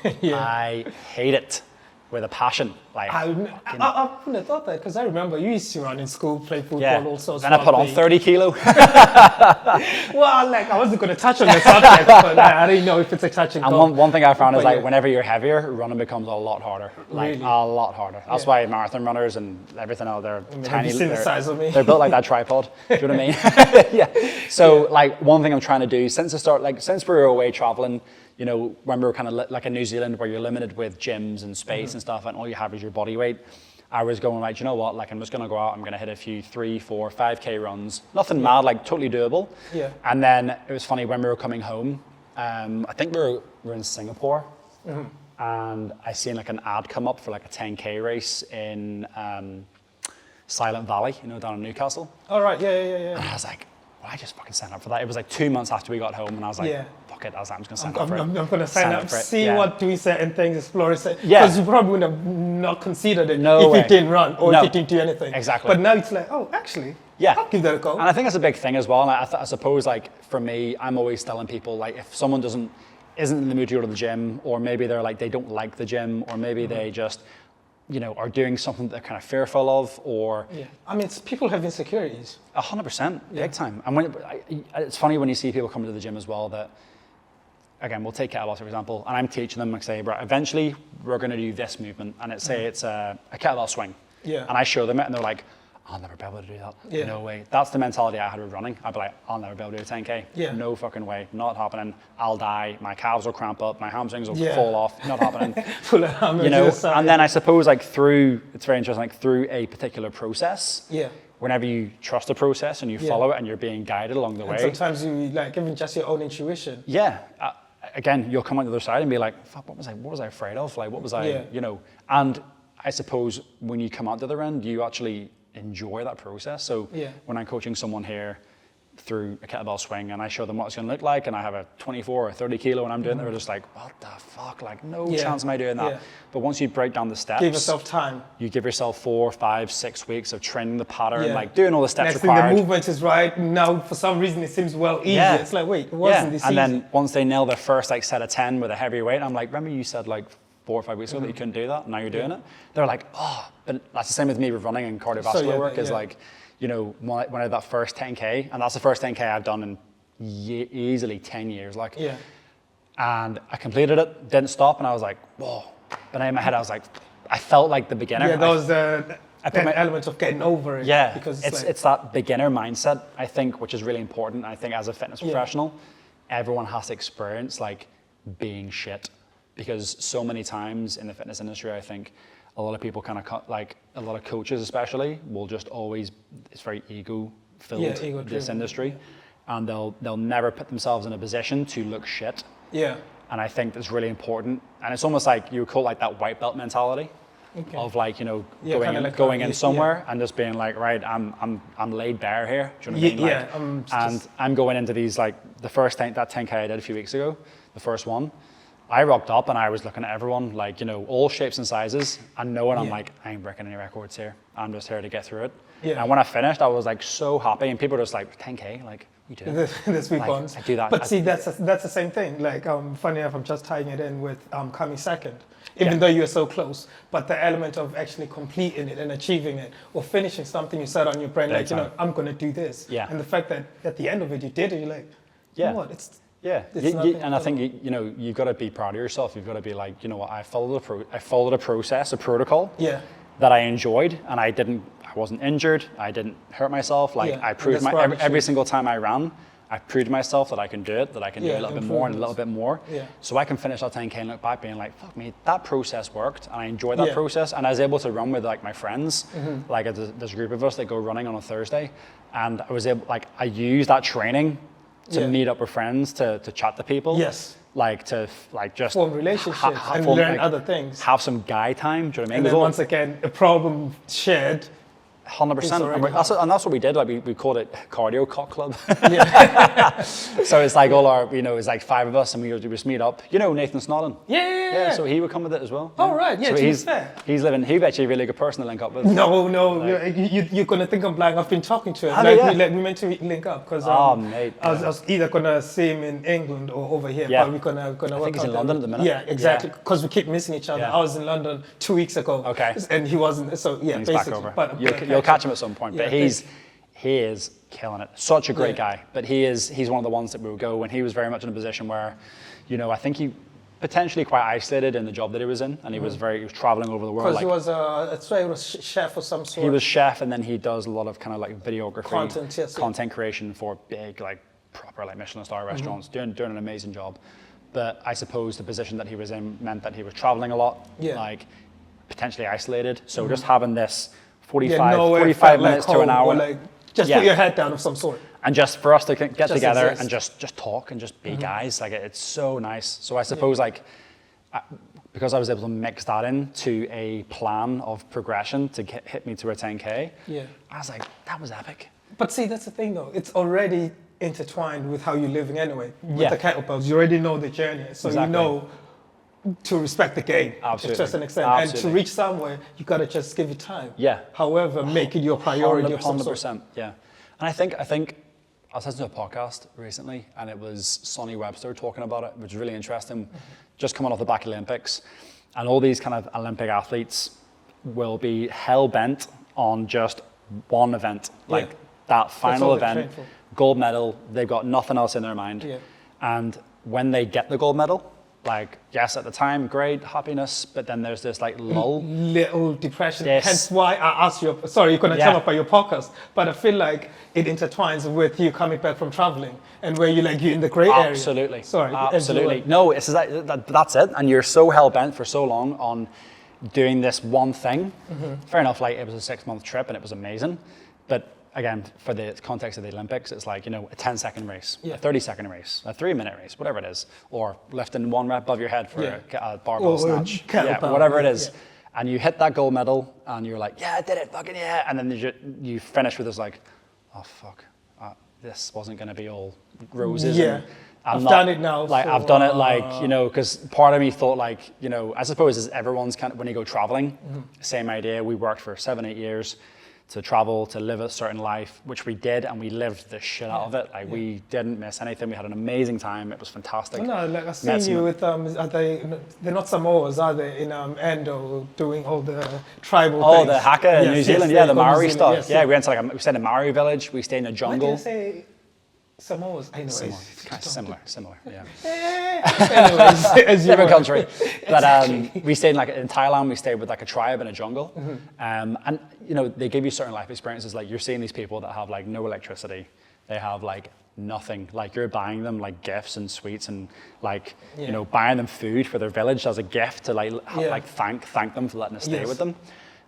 I hate it with a passion. Like, I wouldn't have thought that because I remember you used to run in school, play football, all sorts. Then I put on 30 kilo. Well, like I wasn't going to touch on the subject, but I didn't know if it's a touch and go. And one thing I found is like whenever you're heavier, running becomes a lot harder. Like Really? a lot harder. That's why marathon runners and everything else, they're tiny. Have you seen the size of me? They're built like that tripod. Do you know what I mean? Yeah. So like one thing I'm trying to do since we were away traveling, you know, when we were kind of like in New Zealand where you're limited with gyms and space and stuff and all you have is your body weight, I was going like, you know what, like I'm just going to go out, I'm going to hit a few 3, 4, 5K runs. Nothing mad, like totally doable. Yeah. And then it was funny when we were coming home, I think we were in Singapore and I seen like an ad come up for like a 10K race in Silent Valley, you know, down in Newcastle. All right, yeah. And I was like, well, I just fucking signed up for that. It was like 2 months after we got home and I was like, fuck it, I'm just going to sign up for it. I'm going to sign up, see what doing certain things, explore it. Yeah. Because you probably would have not considered it No if way. you didn't run or if you didn't do anything. Exactly. But now it's like, oh, actually, I'll give that a go. And I think that's a big thing as well. And I suppose like for me, I'm always telling people like if someone isn't in the mood to go to the gym, or maybe they're like, they don't like the gym, or maybe they just, you know, are doing something that they're kind of fearful of, or... Yeah, I mean, people have insecurities. 100%, big time. And it's funny when you see people come to the gym as well that, again, we'll take kettlebells for example, and I'm teaching them, like say, right, eventually we're going to do this movement, and it's a kettlebell swing. Yeah. And I show them it, and they're like, I'll never be able to do that. Yeah. No way. That's the mentality I had with running. I'd be like, I'll never be able to do a 10K. Yeah. No fucking way. Not happening. I'll die. My calves will cramp up. My hamstrings will fall off. Not happening. Full of hammer You know, to the side. and then I suppose like it's very interesting, like through a particular process. Yeah. Whenever you trust a process and you follow it and you're being guided along the way. Sometimes you like even just your own intuition. Yeah. Again, you'll come out the other side and be like, fuck, what was I afraid of? Like, what was I, you know? And I suppose when you come out the other end, you actually enjoy that process. So when I'm coaching someone here through a kettlebell swing and I show them what it's going to look like and I have a 24 or 30 kilo and I'm doing it, they're just like, what the fuck? Like, no chance am I doing that. But once you break down the steps, give yourself time. You give yourself 4, 5, 6 weeks of training the pattern, like doing all the steps Next required. thing, the movement is right. Now, for some reason, it seems easier. It's like, wait, it wasn't this easy. And then once they nail their first like set of 10 with a heavy weight, I'm like, remember you said like 4 or 5 weeks ago that you couldn't do that, and now you're doing it? They're like, oh, but that's the same with me with running and cardiovascular work is like, you know, when I had that first 10K, and that's the first 10K I've done in easily 10 years, like, and I completed it, didn't stop, and I was like, whoa. But in my head, I was like, I felt like the beginner. Yeah, that was the element of getting over it. Yeah, because it's that beginner mindset, I think, which is really important. I think as a fitness professional, everyone has to experience like being shit, because so many times in the fitness industry, I think a lot of people kind of like a lot of coaches especially will just always, it's very ego filled, this industry, and they'll never put themselves in a position to look shit. Yeah. And I think that's really important. And it's almost like you would call it like that white belt mentality of like, you know, going in somewhere and just being like, right, I'm laid bare here. Do you know what I mean? Like, I'm going into these, like the first that 10K I did a few weeks ago, the first one, I rocked up and I was looking at everyone like, you know, all shapes and sizes, and knowing I'm like, I ain't breaking any records here. I'm just here to get through it. Yeah. And when I finished, I was like so happy, and people were just like, 10K, like, you do it. This week like, I do that. But see, that's the same thing. Like, funny enough, I'm just tying it in with coming second, even though you're so close. But the element of actually completing it and achieving it, or finishing something you set on your brain, like, you know, I'm going to do this. Yeah. And the fact that at the end of it, you did it, you're like, you know what, it's... Yeah, and I think you know, you've got to be proud of yourself. You've got to be like, you know what, I followed a process, a protocol that I enjoyed, and I wasn't injured, I didn't hurt myself. Like I proved every single time I ran, I proved myself that I can do it, that I can do a little bit more and a little bit more. So I can finish that 10K and look back being like, fuck me, that process worked, and I enjoyed that process, and I was able to run with like my friends, like there's a group of us that go running on a Thursday, and I was able, like, I used that training to meet up with friends, to chat to people. Yes. Like to just form relationships and learn other things. Have some guy time, do you know what I mean? And then once again, a problem shared 100%. And that's what we did. Like we called it Cardio Cock Club. Yeah. So it's like all our, it's like 5 of us, and we would just meet up. You know Nathan Snodden? Yeah. So he would come with it as well. Oh, right. Yeah, so he's fair. He's actually a really good person to link up with. No, you're going to think I'm lying. I've been talking to him. We meant to link up because mate. I was either going to see him in England or over here. Yeah. But we're going to work I think he's in out London at the minute. Yeah, exactly. Because we keep missing each other. Yeah. I was in London 2 weeks ago. Okay. And he wasn't. So, yeah, he's basically. back over. But You'll catch him at some point. Yeah, but he is killing it. Such a great guy. But he's one of the ones that we would go when he was very much in a position where, I think he potentially quite isolated in the job that he was in, and he was traveling over the world. Because he was he was chef or some sort. He was chef, and then he does a lot of kind of like videography, content creation for big, like proper like Michelin star restaurants, doing an amazing job. But I suppose the position that he was in meant that he was traveling a lot, like potentially isolated. So just having this 45 minutes to an hour. Like, just put your head down of some sort. And just for us to get together and just talk and just be guys, like it's so nice. So I suppose because I was able to mix that into a plan of progression to hit me to a 10K, I was like, that was epic. But see, that's the thing though. It's already intertwined with how you're living anyway. With the kettlebells, you already know the journey. So you know to respect the game. Absolutely. To just an extent. Absolutely. And to reach somewhere, you got to just give it time. Yeah. However, make it your priority. 100%. Yeah. And I think I was listening to a podcast recently, and it was Sonny Webster talking about it, which is really interesting. Just coming off the back of the Olympics, and all these kind of Olympic athletes will be hell bent on just one event, like that final event, gold medal. They've got nothing else in their mind. Yeah. And when they get the gold medal, like, yes, at the time, great, happiness, but then there's this like lull. Little depression. Hence why I asked you, sorry, you're going to tell up by your podcast, but I feel like it intertwines with you coming back from traveling and where you're in the grey area. Absolutely. Sorry. Absolutely. No, it's that's it. And you're so hell-bent for so long on doing this one thing. Fair enough, like it was a 6-month trip and it was amazing. But again, for the context of the Olympics, it's like, a 10-second race, a 30-second race, a 3-minute race, whatever it is, or lifting 1 rep above your head for a barbell snatch, whatever it is. And you hit that gold medal, and you're like, I did it, fucking yeah. And then you finish with this like, oh fuck, this wasn't going to be all roses. Yeah. I've done it now. Like I've done it, because part of me thought I suppose as everyone's kind of, when you go traveling, same idea. We worked for 7-8 years to travel, to live a certain life, which we did, and we lived the shit out of it. We didn't miss anything. We had an amazing time. It was fantastic. No, I see you with they're not Samoas, are they, in Endo doing all the tribal things? The Haka in New Zealand, the Maori stuff. Yes, we went to we stayed in a Maori village. We stayed in a jungle. Why did you say Samoas? I know. Similar, yeah. Anyways, different country. But we stayed in Thailand. We stayed with a tribe in a jungle, and they give you certain life experiences. Like you're seeing these people that have no electricity. They have nothing. Like you're buying them gifts and sweets and buying them food for their village as a gift to thank them for letting us stay with them.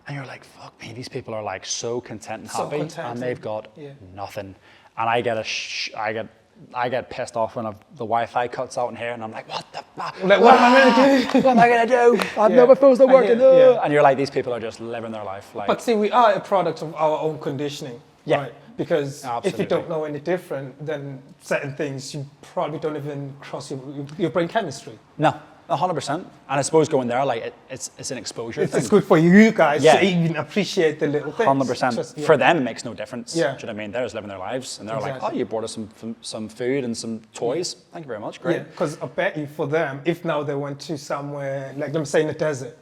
And you're like, fuck me, these people are so content and happy, and they've got nothing. And I get pissed off when the Wi-Fi cuts out in here, and I'm like, what the fuck? What am I going to do? What am I going to do? I know my phone's not working. And you're like, these people are just living their life. But see, we are a product of our own conditioning, right? Because if you don't know any different, then certain things you probably don't even cross your brain chemistry. No. 100%, and I suppose going there, it's an exposure thing. It's good for you guys to even appreciate the little things. 100%. For them, it makes no difference. Yeah. Do you know what I mean? They're just living their lives, and they're like, oh, you brought us some food and some toys. Thank you very much. Great. Yeah, because I bet you for them, if now they went to somewhere, let me say in the desert,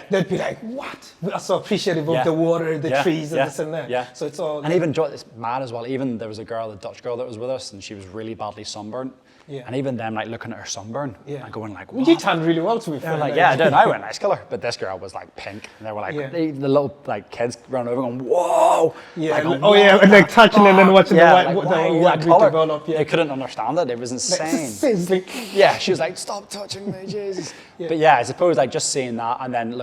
they'd be like, what? We are so appreciative of the water, the trees, and this and that. Yeah. So it's all. And even, it's mad as well. Even there was a Dutch girl that was with us, and she was really badly sunburnt. Yeah. And even them looking at her sunburn and going what? You tanned really well, to be fair. I did. I went nice colour, but this girl was pink, and they were the little kids running over going, whoa. Yeah. And touching and then watching the white develop. Yeah. They couldn't understand it. It was insane. Sizzling. Yeah. She was like, stop touching me, Jesus. But I suppose just seeing that, and then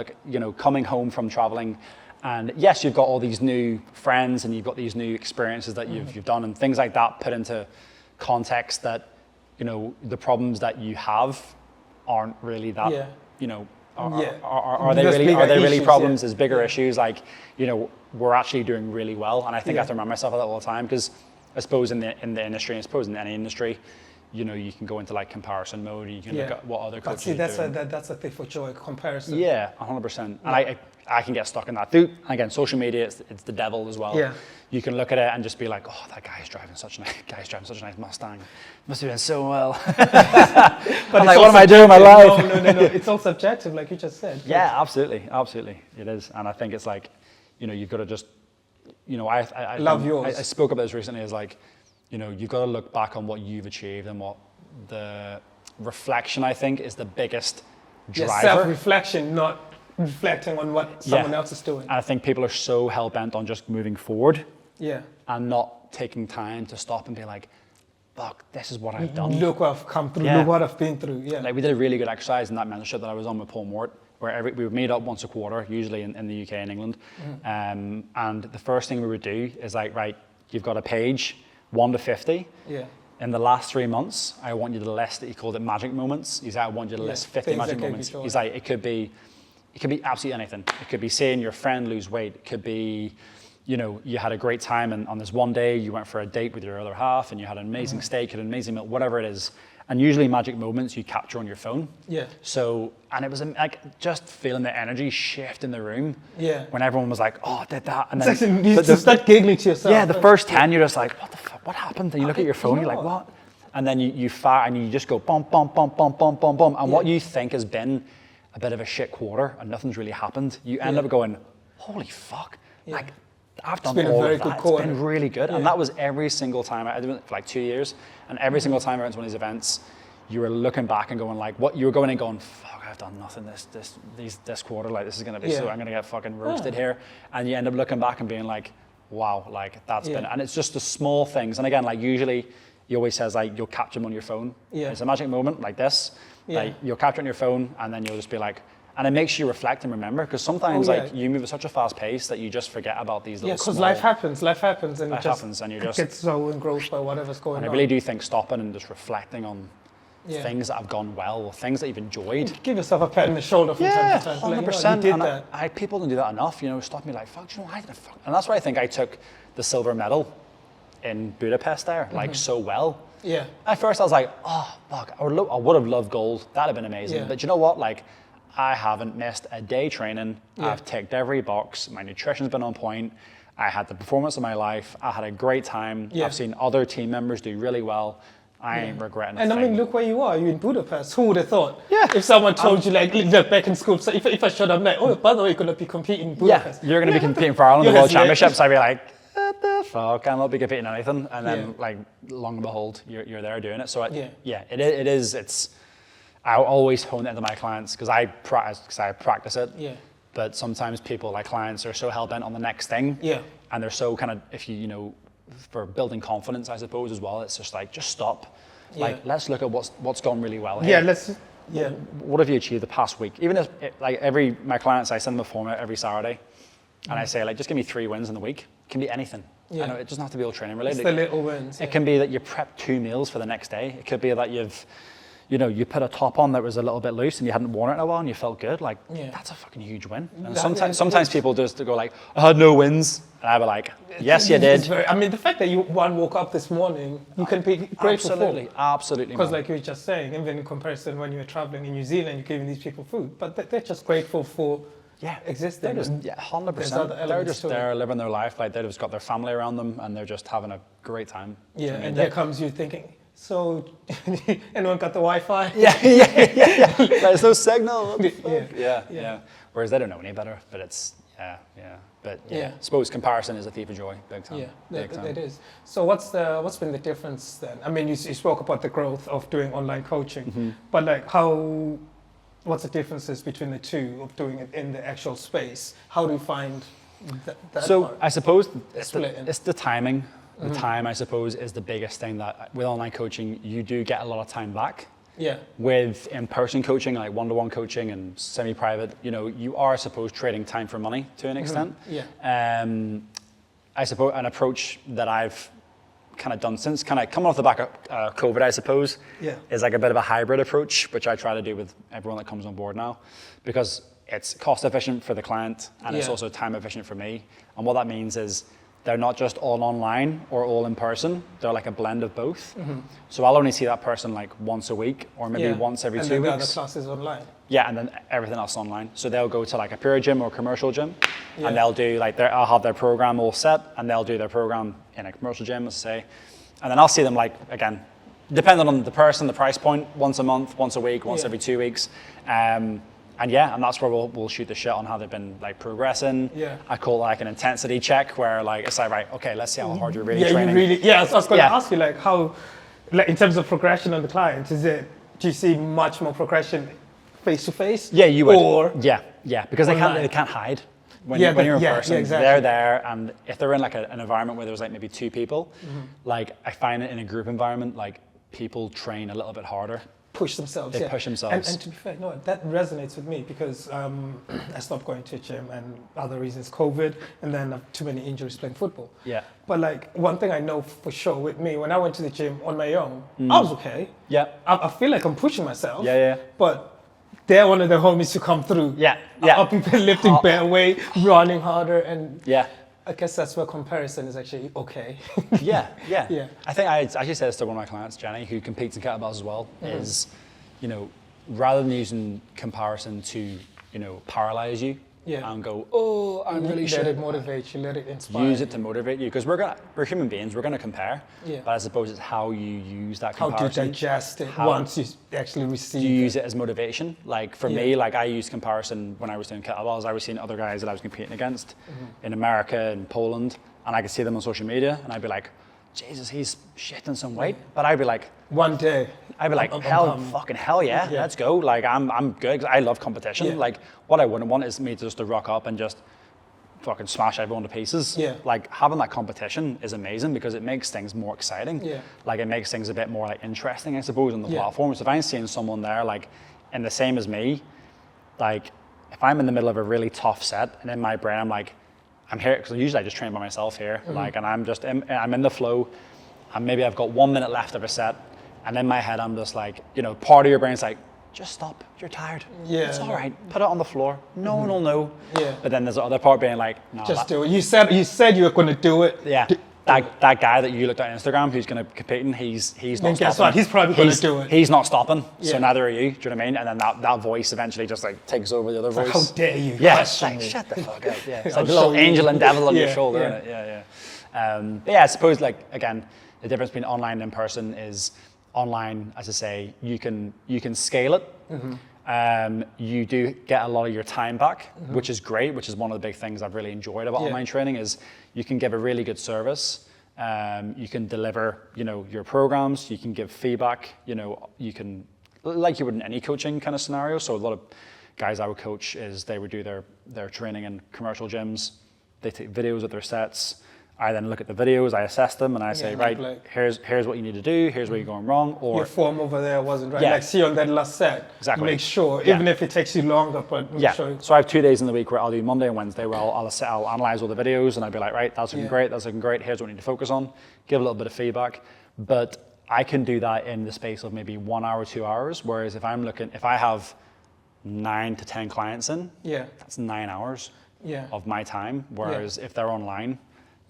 coming home from traveling. And yes, you've got all these new friends, and you've got these new experiences that you've done, and things like that put into context that the problems that you have aren't really that are they really problems? There's bigger issues. Like, you know, we're actually doing really well. And I think I have to remind myself of that all the time, because I suppose in the industry, and I suppose in any industry, you know, you can go into like comparison mode. You can look at what other coaches are doing. That's a thing for joy, comparison. Yeah, 100%. And I can get stuck in that too. And again, social media, it's the devil as well. Yeah. You can look at it and just be like, oh, that guy's driving such a nice Mustang. Must have been so well. But I'm like, what am I doing in my life? No. It's all subjective, like you just said. Yeah, absolutely. It is. And I think it's like, you know, you've got to just, you know, I love yours. I spoke about this recently as like, you know, you've got to look back on what you've achieved, and what the reflection, I think, is the biggest driver. Yeah, self-reflection, not reflecting on what someone else is doing. And I think people are so hell-bent on just moving forward. Yeah. And not taking time to stop and be like, fuck, this is what I've done. Look what I've come through, look what I've been through. Yeah. Like, we did a really good exercise in that mentorship that I was on with Paul Mort, where we would meet up once a quarter, usually in the UK and England. And the first thing we would do is like, right, you've got a page, 1 to 50. Yeah. In the last 3 months, I want you to list, he called it magic moments. He's like, I want you to list 50 magic moments. He's like, it could be absolutely anything. It could be seeing your friend lose weight. It could be, you know, you had a great time, and on this one day you went for a date with your other half, and you had an amazing steak, had an amazing meal, whatever it is. And usually magic moments you capture on your phone. Yeah. So, and it was like just feeling the energy shift in the room. Yeah. When everyone was like, oh, I did that. And then you just start giggling to yourself. Yeah, the first 10 you're just like, what the fuck, what happened? And you look at your phone, you're like, what? And then you fire and you just go bum, bum, bum, bum, bum, bum, bum. And what you think has been a bit of a shit quarter and nothing's really happened, you end up going, holy fuck. Like, I've done all of that. It's been really good. And that was every single time. I did it for like 2 years. And every single time I went to one of these events, you were looking back and going like, what you were going and going, fuck, I've done nothing this quarter. Like, this is going to be so, I'm going to get fucking roasted here. And you end up looking back and being like, wow, like that's been, and it's just the small things. And again, like usually he always says like, you'll capture them on your phone. Yeah. It's a magic moment like this. Yeah. Like you'll capture it on your phone and then you'll just be like, and it makes you reflect and remember, because sometimes like you move at such a fast pace that you just forget about these little because life happens and you just get so engrossed by whatever's going on. And I really do think stopping and just reflecting on things that have gone well, or things that you've enjoyed. Give yourself a pat on the shoulder from time to time. 100%. You did that. I people don't do that enough, you know, stop me like, fuck, you know, and that's why I think I took the silver medal in Budapest there, like so well. Yeah. At first I was like, oh, fuck, I would have loved gold. That'd have been amazing. But you know what? Like, I haven't missed a day training. I've ticked every box. My nutrition's been on point. I had the performance of my life. I had a great time. I've seen other team members do really well. I ain't regretting a thing. And I mean, look where you are. You're in Budapest. Who would have thought? Yeah. If someone told you, like back in school, so if I showed up, like, oh, by the way, you're going to be competing in Budapest. Yeah, you're going to be competing for Ireland, the World Championships. I'd be like, what the fuck? I'm not be competing in anything. And then, like, long and behold, you're there doing it. So, it is. I always hone it into my clients because I practice it. Yeah. But sometimes people, like clients, are so hell-bent on the next thing. Yeah. And they're so kind of, if you know, for building confidence, I suppose, as well, it's just like, just stop. Like, let's look at what's gone really well here. What have you achieved the past week? Even if, like, my clients, I send them a form out every Saturday. And I say, like, just give me 3 wins in the week. It can be anything. Yeah. I know, it doesn't have to be all training related. It's the little wins. It can be that you prep 2 meals for the next day. It could be that you put a top on that was a little bit loose and you hadn't worn it in a while and you felt good. Like, that's a fucking huge win. And sometimes people just go like, I had no wins. And I'd be like, yes, you did. I mean, the fact that you woke up this morning, you can be grateful for. Absolutely. Because like you were just saying, even in comparison when you were traveling in New Zealand, you're giving these people food, but they're just grateful for existing. They're just, 100%. They're just there living their life. Like, they've just got their family around them and they're just having a great time. Yeah, and here comes you thinking, so, anyone got the Wi-Fi? There's no signal. Yeah. Whereas they don't know any better, but it's, But I suppose comparison is a thief of joy, big time. Yeah, it is. So what's been the difference then? I mean, you spoke about the growth of doing online coaching, but like what's the differences between the two of doing it in the actual space? How do you find that So part? I suppose it's the timing. The time, I suppose, is the biggest thing that with online coaching, you do get a lot of time back. Yeah. With in-person coaching, like one-to-one coaching and semi-private, you are, I suppose, trading time for money to an extent. Yeah. I suppose an approach that I've kind of done since kind of coming off the back of COVID, I suppose, is like a bit of a hybrid approach, which I try to do with everyone that comes on board now, because it's cost efficient for the client and it's also time efficient for me. And what that means is they're not just all online or all in person. They're like a blend of both. So I'll only see that person like once a week or maybe once every 2 weeks. And then the other classes online. Yeah, and then everything else online. So they'll go to like a pure gym or commercial gym, and they'll do like I'll have their program all set, and they'll do their program in a commercial gym, let's say, and then I'll see them like, again, depending on the person, the price point, once a month, once a week, once every 2 weeks. And that's where we'll shoot the shit on how they've been like progressing. I call it like an intensity check, where like it's like, right, okay, let's see how hard you're really training. I was going to ask you, like, how, like in terms of progression on the client, do you see much more progression face to face? Yeah, you would. Or because they can't hide. When you're in person, exactly. They're there, and if they're in like an environment where there's like maybe 2 people, like I find it in a group environment, like people train a little bit harder. Push themselves. They push themselves. And to be fair, no, that resonates with me, because I stopped going to a gym, and other reasons, COVID, and then too many injuries playing football. But like one thing I know for sure with me, when I went to the gym on my own, I was okay. I feel like I'm pushing myself. But they're one of the homies to come through. Are people lifting better weight, running harder, and I guess that's where comparison is actually okay. I think I actually said this to one of my clients, Jenny, who competes in kettlebells as well, is, rather than using comparison to, paralyze you and go, oh, I'm really shit. Let it motivate you, let it inspire Use it to motivate you, because we're human beings, we're gonna compare, but I suppose it's how you use that comparison. How do you digest it once you actually receive it? Do you use it as motivation? Like for me, like I used comparison when I was doing kettlebells. I was seeing other guys that I was competing against in America and Poland, and I could see them on social media, and I'd be like, Jesus, he's shitting some weight. But I'd be like, one day, I'd be like, fucking hell yeah, let's go. Like I'm good, 'cause I love competition. Like what I wouldn't want is me just to rock up and just fucking smash everyone to pieces. Like having that competition is amazing, because it makes things more exciting. Like it makes things a bit more like interesting, I suppose, on the platform. So if I'm seeing someone there like in the same as me, like if I'm in the middle of a really tough set, and in my brain I'm like, I'm here, because usually I just train by myself here, like, and I'm in the flow, and maybe I've got 1 minute left of a set, and in my head I'm just like, part of your brain's like, just stop, you're tired. It's all right, put it on the floor. No one will know. But then there's the other part being like, no, just do it. You said you were going to do it. That guy that you looked at on Instagram who's going to compete, and he's not stopping. Guess what? He's probably going to do it. He's not stopping, so neither are you. Do you know what I mean? And then that voice eventually just like takes over the other voice. How dare you? It's like, shut the fuck up. It's like a little angel and devil on your shoulder, isn't it? But I suppose, like, again, the difference between online and in person is online, as I say, you can scale it. You do get a lot of your time back, which is great, which is one of the big things I've really enjoyed about online training, is you can give a really good service. You can deliver, your programs, you can give feedback, you can, like you would in any coaching kind of scenario. So a lot of guys I would coach is they would do their training in commercial gyms. They take videos of their sets. I then look at the videos, I assess them, and I say, right, here's what you need to do, here's where you're going wrong. Or your form over there wasn't right. Like see on that last set. Exactly. Make sure, even if it takes you longer, but make sure. So I have 2 days in the week where I'll do Monday and Wednesday, where I'll analyze all the videos, and I'll be like, right, that's looking great, that's looking great, here's what we need to focus on, give a little bit of feedback. But I can do that in the space of maybe 1 hour, 2 hours, whereas if I have 9 to 10 clients in, that's 9 hours of my time, whereas if they're online,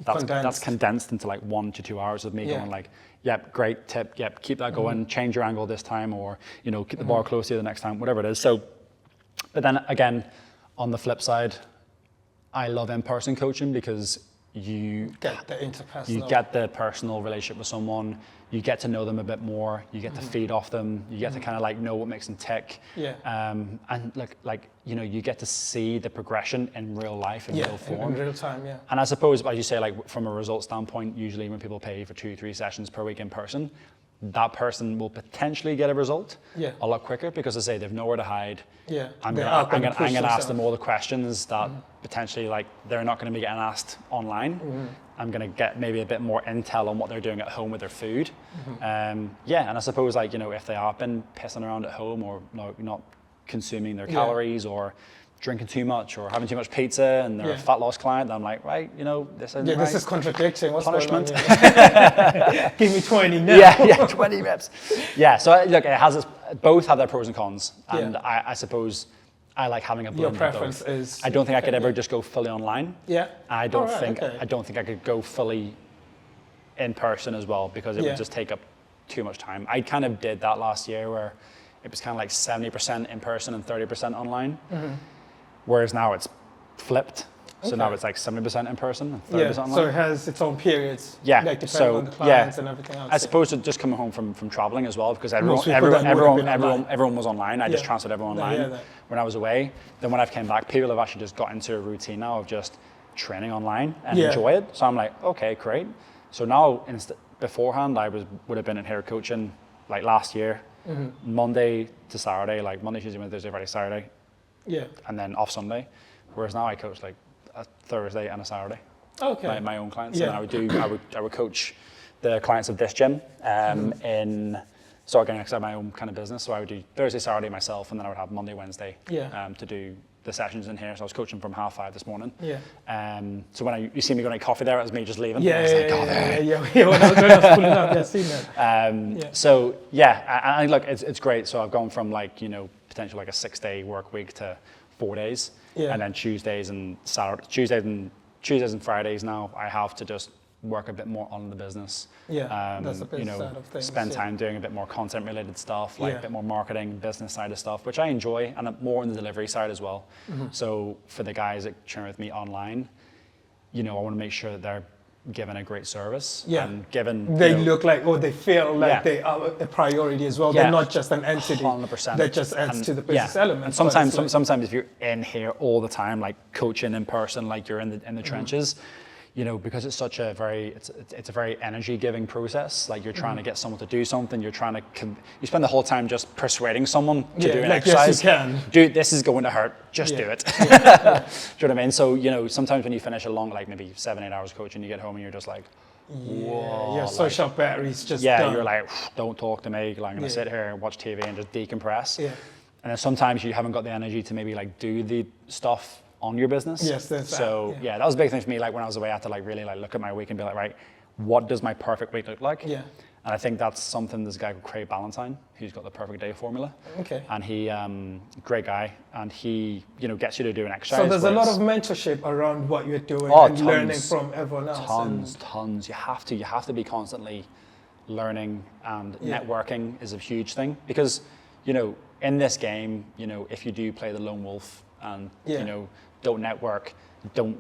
that's condensed into like 1 to 2 hours of me going like, yep, great tip, yep, keep that going, change your angle this time, or keep the bar close to you the next time, whatever it is. So, but then again, on the flip side, I love in-person coaching, because you get the interpersonal. You get the personal relationship with someone, you get to know them a bit more, you get to feed off them, you get to kind of like know what makes them tick. And you get to see the progression in real life, in real form. In real time, And I suppose, as you say, like from a result standpoint, usually when people pay for 2-3 sessions per week in person, that person will potentially get a result a lot quicker, because I say they've nowhere to hide. I'm gonna ask them all the questions that potentially like they're not going to be getting asked online. I'm going to get maybe a bit more intel on what they're doing at home with their food. And I suppose like if they have been pissing around at home, or not consuming their calories, or drinking too much or having too much pizza and they're a fat loss client, I'm like, right, this isn't right. This is contradicting. What's punishment. going on here? Give me 20 now. Yeah, 20 reps. Yeah, so look, both have their pros and cons, and I suppose I like having a blend. Your preference is. I don't think I could ever just go fully online. Yeah. I don't think I could go fully in person as well, because it would just take up too much time. I kind of did that last year where it was kind of like 70% in person and 30% online. Whereas now it's flipped. So now it's like 70% in person and 30% online. So it has its own periods. Yeah. Like depending on the clients and everything else. I suppose just coming home from traveling as well, because everyone was online. I just transferred everyone online when I was away. Then when I've came back, people have actually just got into a routine now of just training online and enjoy it. So I'm like, okay, great. So now beforehand, I would have been in here coaching like last year, Monday to Saturday, like Monday, Tuesday, Wednesday, Thursday, Friday, Saturday. Yeah. And then off Sunday. Whereas now I coach like a Thursday and a Saturday. Okay. My own clients. And I would coach the clients of this gym so again, I have my own kind of business. So I would do Thursday, Saturday myself, and then I would have Monday, Wednesday to do the sessions in here. So I was coaching from 5:30 this morning. Yeah. So when you see me going to coffee there, it was me just leaving. Yeah. When I was pulling up, I've seen that. So yeah, and look, it's great. So I've gone from potentially like a 6-day work week to 4 days, and then Tuesdays and Fridays now I have to just work a bit more on the business. That's the business side of things. Spend time doing a bit more content related stuff, like a bit more marketing, business side of stuff, which I enjoy, and more on the delivery side as well. So for the guys that train with me online, I want to make sure that they're given a great service. And given they look like, or they feel like they are a priority as well. They're not just an entity 100%. that just adds to the business element. And sometimes if you're in here all the time, like coaching in person, like you're in the trenches, because it's such a it's a very energy giving process. Like you're trying to get someone to do something. You're trying to you spend the whole time just persuading someone to do an exercise. Yes, you can. Dude, this is going to hurt. Just do it. Do you know what I mean? So sometimes when you finish a long, like maybe 7-8 hours coaching, you get home and you're just like, whoa, your social battery's just done. You're like, don't talk to me. Like, I'm gonna sit here and watch TV and just decompress. And then sometimes you haven't got the energy to maybe like do the stuff on your business. Yes, that's so that was a big thing for me. Like when I was away, I had to like really like look at my week and be like, right, what does my perfect week look like? Yeah. And I think that's something this guy called Craig Ballantyne, who's got the perfect day formula. Okay. And he, great guy, and he, gets you to do an exercise. So there's a lot of mentorship around what you're doing and learning from everyone else. Tons. You have to be constantly learning, and networking is a huge thing, because, in this game, if you do play the lone wolf and don't network, don't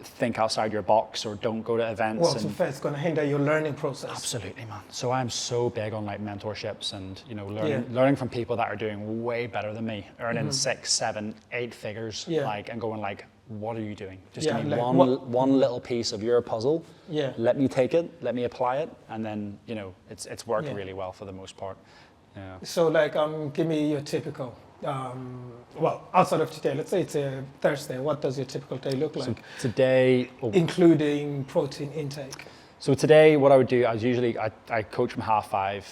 think outside your box, or don't go to events. Well, it's going to hinder your learning process. Absolutely, man. So I'm so big on like mentorships and learning from people that are doing way better than me, earning 6, 7, 8 figures, and going like, what are you doing? Just give me one little piece of your puzzle. Yeah. Let me take it. Let me apply it, and then it's worked really well for the most part. Yeah. So like, give me your typical. Outside of today, let's say it's a Thursday, what does your typical day look like? So today, including protein intake. So today, what I would do, I coach from 5:30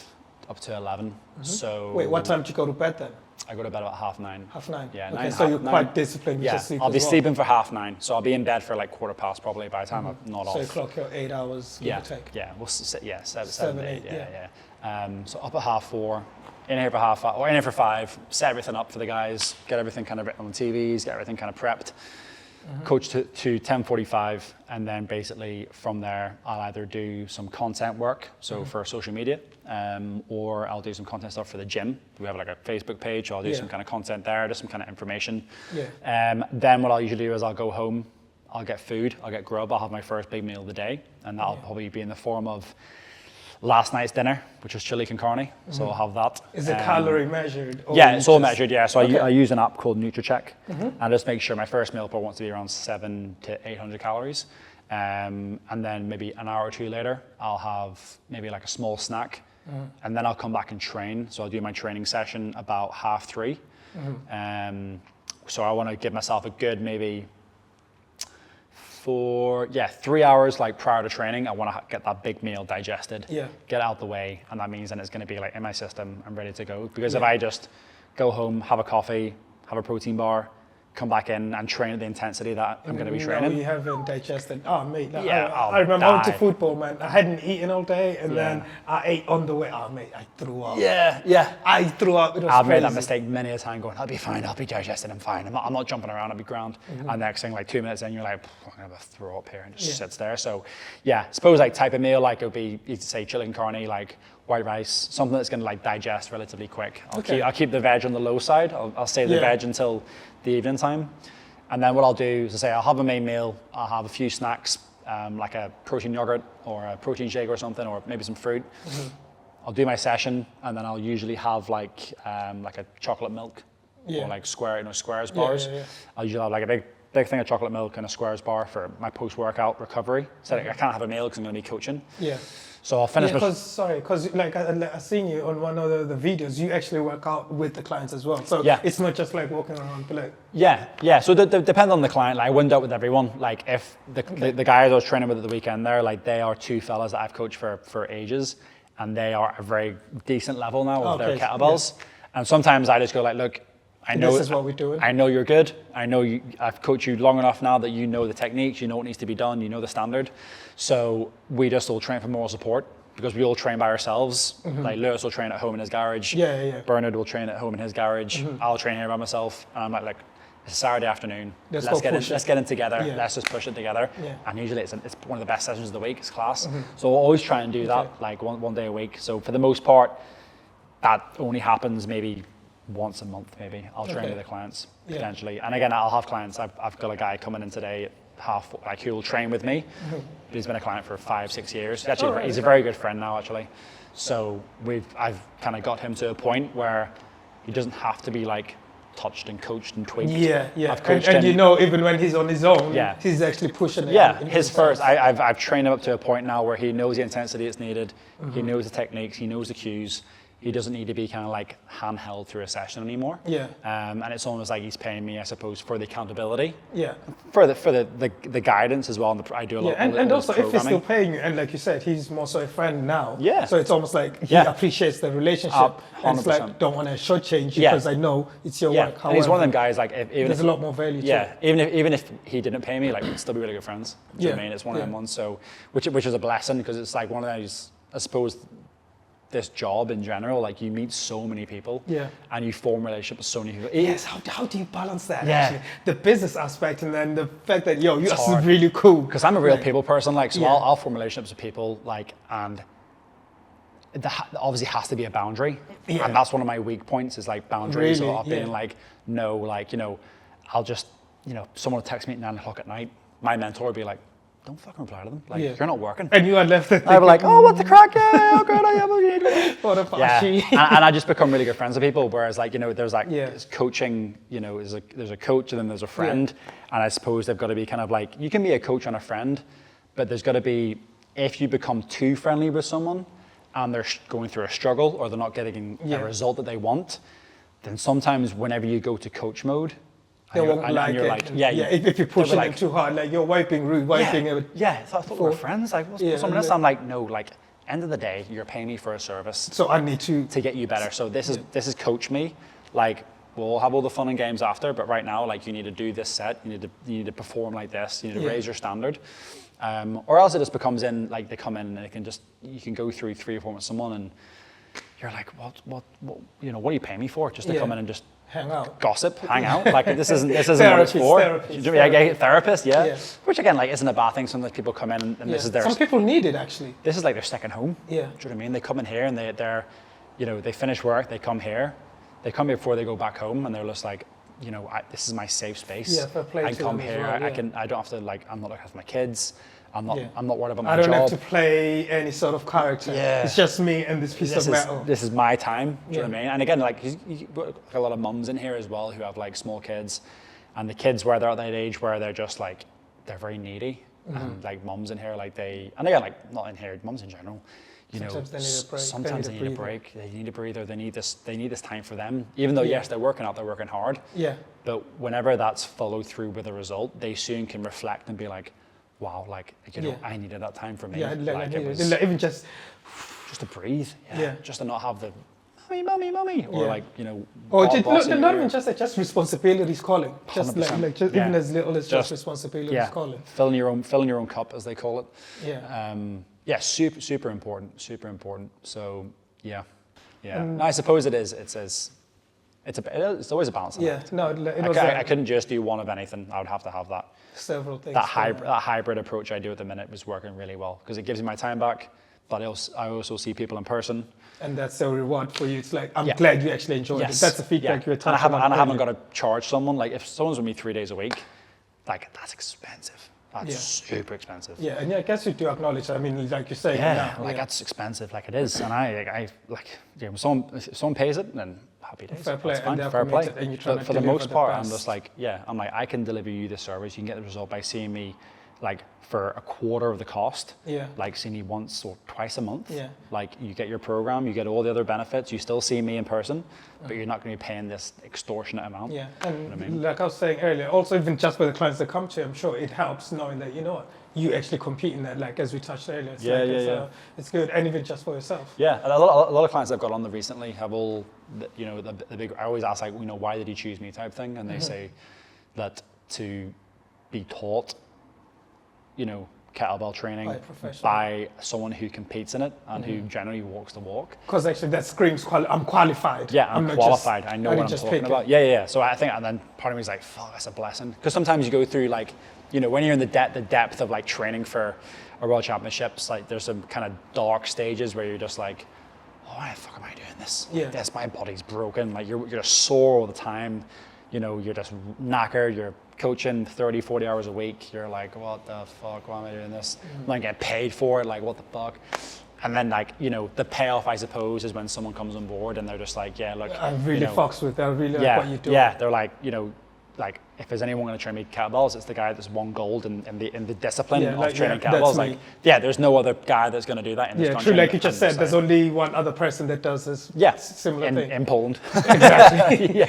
up to 11. So wait, what time do you go to bed then? I go to bed about 9:30. 9:30. Yeah. Okay, so you're quite disciplined. Yeah, I'll be sleeping for 9:30. So I'll be in bed for like 4:15 probably by the time I'm not off. So you clock your 8 hours. Give or take. Yeah. Well, 7 to 8. Yeah. So up at 4:30. In here for 5:30, or in here for 5, set everything up for the guys, get everything kind of on the TVs, get everything kind of prepped, coach to 10:45, and then basically from there, I'll either do some content work, so for social media, or I'll do some content stuff for the gym. We have like a Facebook page, so I'll do some kind of content there, just some kind of information. Then what I'll usually do is I'll go home, I'll get food, I'll get grub, I'll have my first big meal of the day, and that'll probably be in the form of last night's dinner, which was chili con carne, so I'll have that. Is it calorie measured? Yeah, it's all measured, yeah. So I use an app called NutriCheck, and just make sure my first meal probably wants to be around 700 to 800 calories. And then maybe an hour or two later, I'll have maybe like a small snack, and then I'll come back and train. So I'll do my training session about 3:30. So I want to give myself a good maybe 3 hours like prior to training. I want to get that big meal digested, get out the way, and that means then it's going to be like in my system, I'm ready to go. Because if I just go home, have a coffee, have a protein bar, come back in and train at the intensity that I'm going to be training. No, you haven't digested. Oh, mate. Yeah, I remember I went to football, man. I hadn't eaten all day, and then I ate on the way. Oh, mate, I threw up. Yeah. I threw up. It was I've crazy. made that mistake many a time going, I'll be fine, I'll be digested, I'm fine. I'm not jumping around, I'll be grand. And next thing, like 2 minutes in, you're like, I'm going to throw up here, and just sits there. So yeah, suppose like type of meal, like it would be, you could say chicken carne, like white rice, something that's going to like digest relatively quick. I'll keep the veg on the low side. I'll save the veg until the evening time. And then what I'll do is I say I'll have a main meal, I'll have a few snacks, like a protein yogurt or a protein shake or something, or maybe some fruit. I'll do my session, and then I'll usually have like a chocolate milk or like Squares bars. I'll usually have like a big thing of chocolate milk and a Squares bar for my post-workout recovery. So I can't have a meal because I'm going to be coaching. So I'll finish. Because like I seen you on one of the videos, you actually work out with the clients as well. So it's not just like walking around, but like. Yeah. So depends on the client. Like I wouldn't do it with everyone. Like if the guys I was training with at the weekend there, like they are two fellas that I've coached for ages, and they are a very decent level now with their kettlebells. And sometimes I just go like, look, I know this is what we're doing. I know you're good. I know I've coached you long enough now that you know the techniques, you know what needs to be done, you know the standard. So we just all train for moral support because we all train by ourselves. Like Lewis will train at home in his garage. Bernard will train at home in his garage. I'll train here by myself. And I'm like, it's a Saturday afternoon. Let's get in together. Let's just push it together. And usually it's one of the best sessions of the week. It's class. So we'll always try and do that like one day a week. So for the most part, that only happens maybe once a month. Maybe I'll train with the clients potentially. And again, I'll have clients. I've got a guy coming in today at who will train with me. He's been a client for 5-6 years. He's a very good friend now actually. So I've kind of got him to a point where he doesn't have to be like touched and coached and tweaked. I've coached him. You know, even when he's on his own, he's actually pushing it. I've trained him up to a point now where he knows the intensity that's needed, he knows the techniques, he knows the cues. He doesn't need to be kind of like handheld through a session anymore. And it's almost like he's paying me, I suppose, for the accountability. For the guidance as well. And I do a lot. And also, if he's still paying you, and like you said, he's more so a friend now. So it's almost like he appreciates the relationship. And it's like, don't want to shortchange you because I know it's your work. However, and he's one of them guys like there's a lot more value. To it. Even if he didn't pay me, like we'd still be really good friends. Do you know what I mean? It's one of them ones. So which is a blessing because it's like one of those, I suppose. This job in general, like you meet so many people and you form relationships with so many people. How do you balance that actually? The business aspect and then the fact that you're really cool. Because I'm a real people person, like so I'll form relationships with people like, and that obviously has to be a boundary. And that's one of my weak points is like boundaries or being like, no, like, I'll just, someone will text me at 9 o'clock at night. My mentor would be like, don't fucking reply to them. Like, you're not working. And you are left I'd be like, oh, what the crack? How good I am. What a fashy. And I just become really good friends with people. Whereas, like, there's like there's coaching, there's a coach and then there's a friend. And I suppose they've got to be kind of like, you can be a coach and a friend, but there's got to be, if you become too friendly with someone and they're going through a struggle or they're not getting a result that they want, then sometimes whenever you go to coach mode, they won't like it. If you're pushing them too hard, like you're wiping it. So I thought we were friends. Like, what's someone else? I'm like, no, like, end of the day, you're paying me for a service. So I need to get you better. So this is coach me. Like, we'll have all the fun and games after, but right now, like, you need to do this set. You need to perform like this. You need to raise your standard. Or else it just becomes like they come in and you can go through 3 or 4 with someone and you're like, what are you paying me for? Just to come in and just hang out, gossip, hang out. Like this isn't what it's for. Therapist, Which again, like, isn't a bad thing. Sometimes people come in and this is their. Some people need it actually. This is like their second home. Do you know what I mean? They come in here and they're, they finish work, they come here before they go back home, and they're just like, this is my safe space. I come here. I don't have to like. I'm not looking after my kids. I'm not worried about my job. I don't have to play any sort of character. It's just me and this piece of metal. This is my time. Do you know what I mean? And again, like you a lot of mums in here as well who have like small kids, and the kids where they're at that age where they're just like they're very needy, and like mums in here like and again like not in here, mums in general. Sometimes they need a break. They need a breather. They need this time for them. Even though yes, they're working out, they're working hard. But whenever that's followed through with a result, they soon can reflect and be like, wow, like, I needed that time for me. Even just to breathe. Just to not have mommy, or like, or not your even just responsibilities calling, just 100%. like just even as little as just responsibilities calling. filling your own cup, as they call it. Yeah. Super important. So yeah. No, I suppose it is. It's always a balance. I couldn't just do one of anything. I would have to have that. Several things. That hybrid approach I do at the minute was working really well because it gives me my time back, but I also see people in person. And that's a reward for you. It's like, I'm glad you actually enjoyed it. That's the feedback you were talking about. And I haven't got to charge someone. Like if someone's with me 3 days a week, like that's expensive. That's super expensive. Yeah, and I guess you do acknowledge that. I mean, like you're saying that's expensive, like it is. And I like, if someone pays it, then happy days. Fair play. That's fine, And fair play. And But for the most part, I'm just like, I can deliver you this service. You can get the result by seeing me, like for a quarter of the cost. Yeah. Like seeing you once or twice a month. Yeah. Like you get your program, you get all the other benefits. You still see me in person, but you're not going to be paying this extortionate amount. Yeah, and like I was saying earlier, also even just for the clients that come to you, I'm sure it helps knowing that, you actually compete in that, like as we touched earlier. It's good, and even just for yourself. Yeah, and a lot of clients I've got on there recently have all, the big. I always ask like, why did you choose me type thing, and they say that to be taught, kettlebell training by someone who competes in it and who generally walks the walk. Because actually that screams, I'm qualified. Yeah, I'm qualified. I know what I'm talking about. Yeah. So I think, and then part of me is like, fuck, that's a blessing. Because sometimes you go through like, when you're in the depth of like training for a world championships, like there's some kind of dark stages where you're just like, why the fuck am I doing this? Yeah. Yes, my body's broken. Like you're just sore all the time. You're just knackered. You're coaching 30, 40 hours a week. You're like, what the fuck? Why am I doing this? I'm not getting paid for it. Like, what the fuck? And then like, the payoff, I suppose, is when someone comes on board and they're just like, yeah, look. I really fucks with that. I really like what you do. Yeah, they're like, like if there's anyone going to train me kettlebells, it's the guy that's won gold in the discipline of training kettlebells. Like, there's no other guy that's going to do that in this country. True. Like you just said, there's only one other person that does this similar thing. In Poland. Exactly.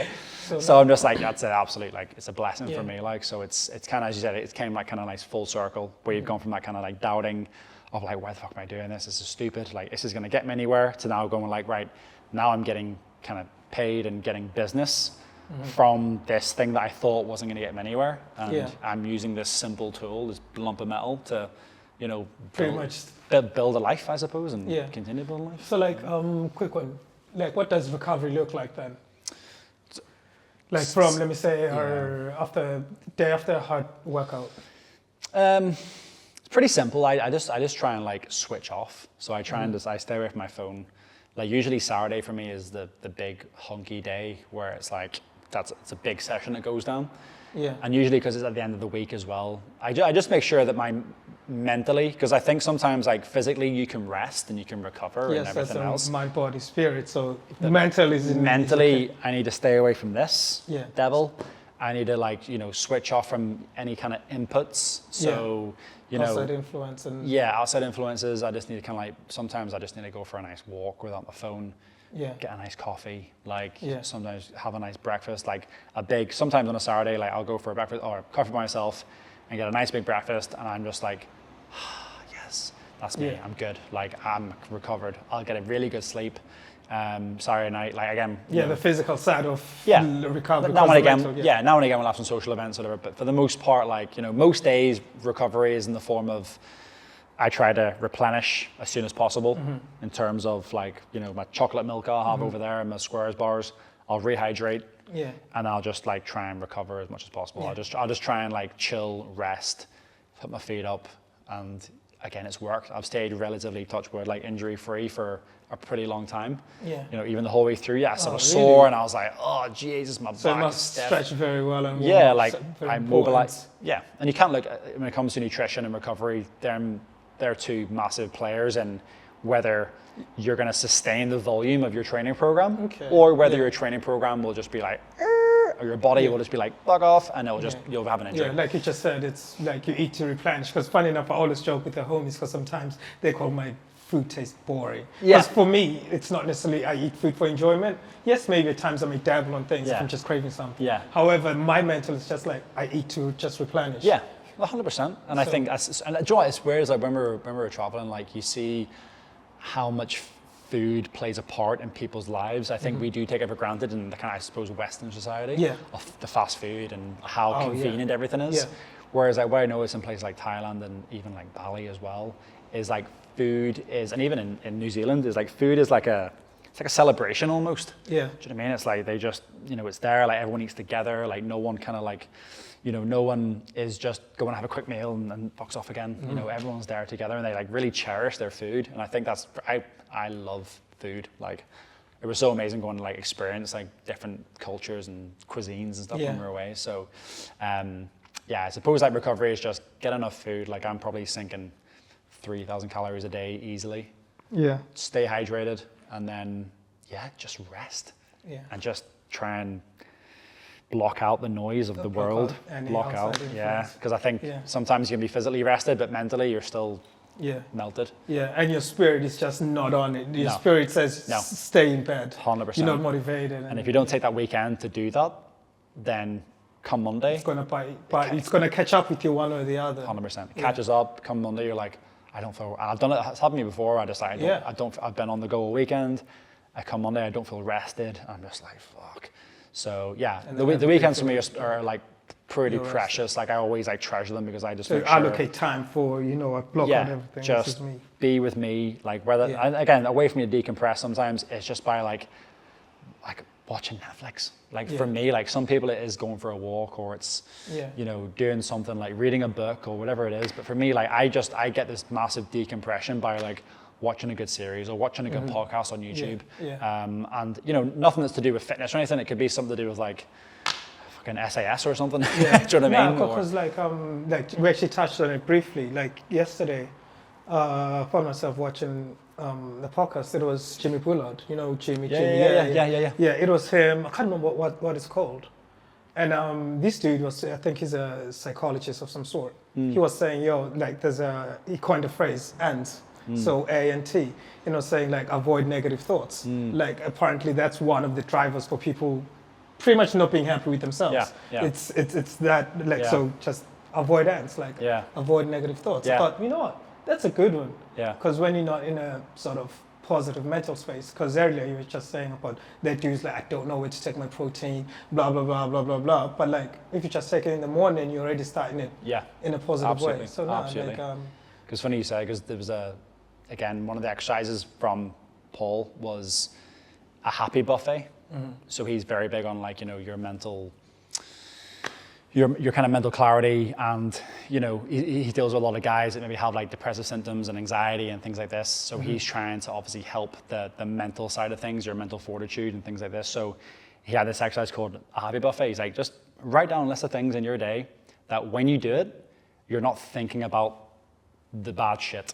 So I'm just like, that's an absolute, like, it's a blessing for me. Like, so it's kind of, as you said, it came like kind of nice full circle where you've gone from that kind of like doubting of like, why the fuck am I doing this? This is stupid. Like, this is going to get me anywhere, to now going like, right, now I'm getting kind of paid and getting business from this thing that I thought wasn't going to get me anywhere. And I'm using this simple tool, this lump of metal to, build a life, I suppose, and continue to build a life. So like, quick one, like what does recovery look like then? Like from, let me say, day after a hard workout. It's pretty simple. I just try and like switch off. So I try and I stay away from my phone. Like usually Saturday for me is the big hunky day where it's like it's a big session that goes down. Yeah. And usually because it's at the end of the week as well, I just make sure that mentally, because I think sometimes like physically you can rest and you can recover and everything else. Mind, body, spirit. So mentally, I need to stay away from this devil. I need to like, switch off from any kind of inputs. So, outside influence outside influences. I just need to kind of like, sometimes I just need to go for a nice walk without my phone. Yeah. Get a nice coffee, sometimes have a nice breakfast, sometimes on a Saturday, like I'll go for a breakfast or a coffee by myself and get a nice big breakfast and I'm just like, yes, that's me, I'm good, like I'm recovered, I'll get a really good sleep. Saturday night, like again. The physical side of recovery. Now and again we'll have some social events or whatever, but for the most part, like, most days recovery is in the form of, I try to replenish as soon as possible in terms of like, my chocolate milk I'll have over there and my Squares bars. I'll rehydrate and I'll just like try and recover as much as possible. I'll just try and like chill, rest, put my feet up, and again, it's worked. I've stayed relatively, touch wood, like injury free for a pretty long time. Yeah. Even the whole way through. Yes, I was sore and I was like, oh Jesus, my back must stiff. Stretch very well and like I mobilize. Yeah, and you can't look when it comes to nutrition and recovery. They're two massive players in whether you're going to sustain the volume of your training program or whether your training program will just be like, or your body will just be like, bug off, and you'll have an injury. Yeah, like you just said, it's like you eat to replenish. Because funny enough, I always joke with the homies because sometimes they call my food taste boring. Because for me, it's not necessarily I eat food for enjoyment. Yes, maybe at times I may dabble on things if I'm just craving something. Yeah. However, my mental is just like I eat to just replenish. Yeah. 100%, and I think that's, and do you know what, it's weird, is like when we were traveling, like you see how much food plays a part in people's lives. I think we do take it for granted in the kind of, I suppose, Western society of the fast food and how convenient everything is. Yeah. Whereas like what I notice in places like Thailand and even like Bali as well, is like food is, and even in New Zealand, is like food is like it's like a celebration almost. Yeah. Do you know what I mean? It's like they just, you know, it's there, like everyone eats together, like no one kind of like, you know, no one is just going to have a quick meal and fucks off again. You know, everyone's there together and they like really cherish their food. And I think that's, I love food. Like it was so amazing going to like experience like different cultures and cuisines and stuff when we were away. So yeah, I suppose like recovery is just get enough food. Like I'm probably sinking 3,000 calories a day easily. Yeah. Stay hydrated and then, just rest. Yeah. And just try and block out the noise of the world. Block out, because I think sometimes you can be physically rested, but mentally you're still melted. Yeah, and your spirit is just not on it. Your spirit says stay in bed. 100%. You're not motivated. And if you don't take that weekend to do that, then come Monday, it's gonna it's gonna catch up with you one or the other. 100%. It catches up. Come Monday, you're like, I don't feel. I've done it. It's happened to me before. I just like, I've been on the go all weekend. I come Monday, I don't feel rested. I'm just like, fuck. So yeah, the weekends for me are like pretty precious. Like I always like treasure them because I just allocate time for, you know, a block on everything. Just be with me. Like whether again, away from me to decompress. Sometimes it's just by like watching Netflix. Like for me, like some people it is going for a walk or it's you know, doing something like reading a book or whatever it is. But for me, like I get this massive decompression by like watching a good series or watching a good podcast on YouTube. And you know, nothing that's to do with fitness or anything. It could be something to do with like fucking SAS or something. Do you know what I mean? Because like we actually touched on it briefly. Like yesterday, I found myself watching the podcast. It was Jimmy Bullard, you know, Jimmy. Yeah, it was him. I can't remember what it's called. And this dude was, I think he's a psychologist of some sort. He was saying, like he coined a phrase, ANT. So A and T, you know, saying like avoid negative thoughts. Like apparently that's one of the drivers for people pretty much not being happy with themselves. It's that like so just avoid ants, like avoid negative thoughts. But you know what? That's a good one. Because when you're not in a sort of positive mental space, because earlier you were just saying about that dude's like, I don't know where to take my protein, blah blah blah blah blah blah. But like if you just take it in the morning, you're already starting it in a positive way. So absolutely. Because funny you say, because there was again, one of the exercises from Paul was a happy buffet. So he's very big on like, you know, your mental, your kind of mental clarity, and you know, he deals with a lot of guys that maybe have like depressive symptoms and anxiety and things like this. So he's trying to obviously help the mental side of things, your mental fortitude and things like this. So he had this exercise called a happy buffet. He's like, just write down a list of things in your day that when you do it, you're not thinking about the bad shit.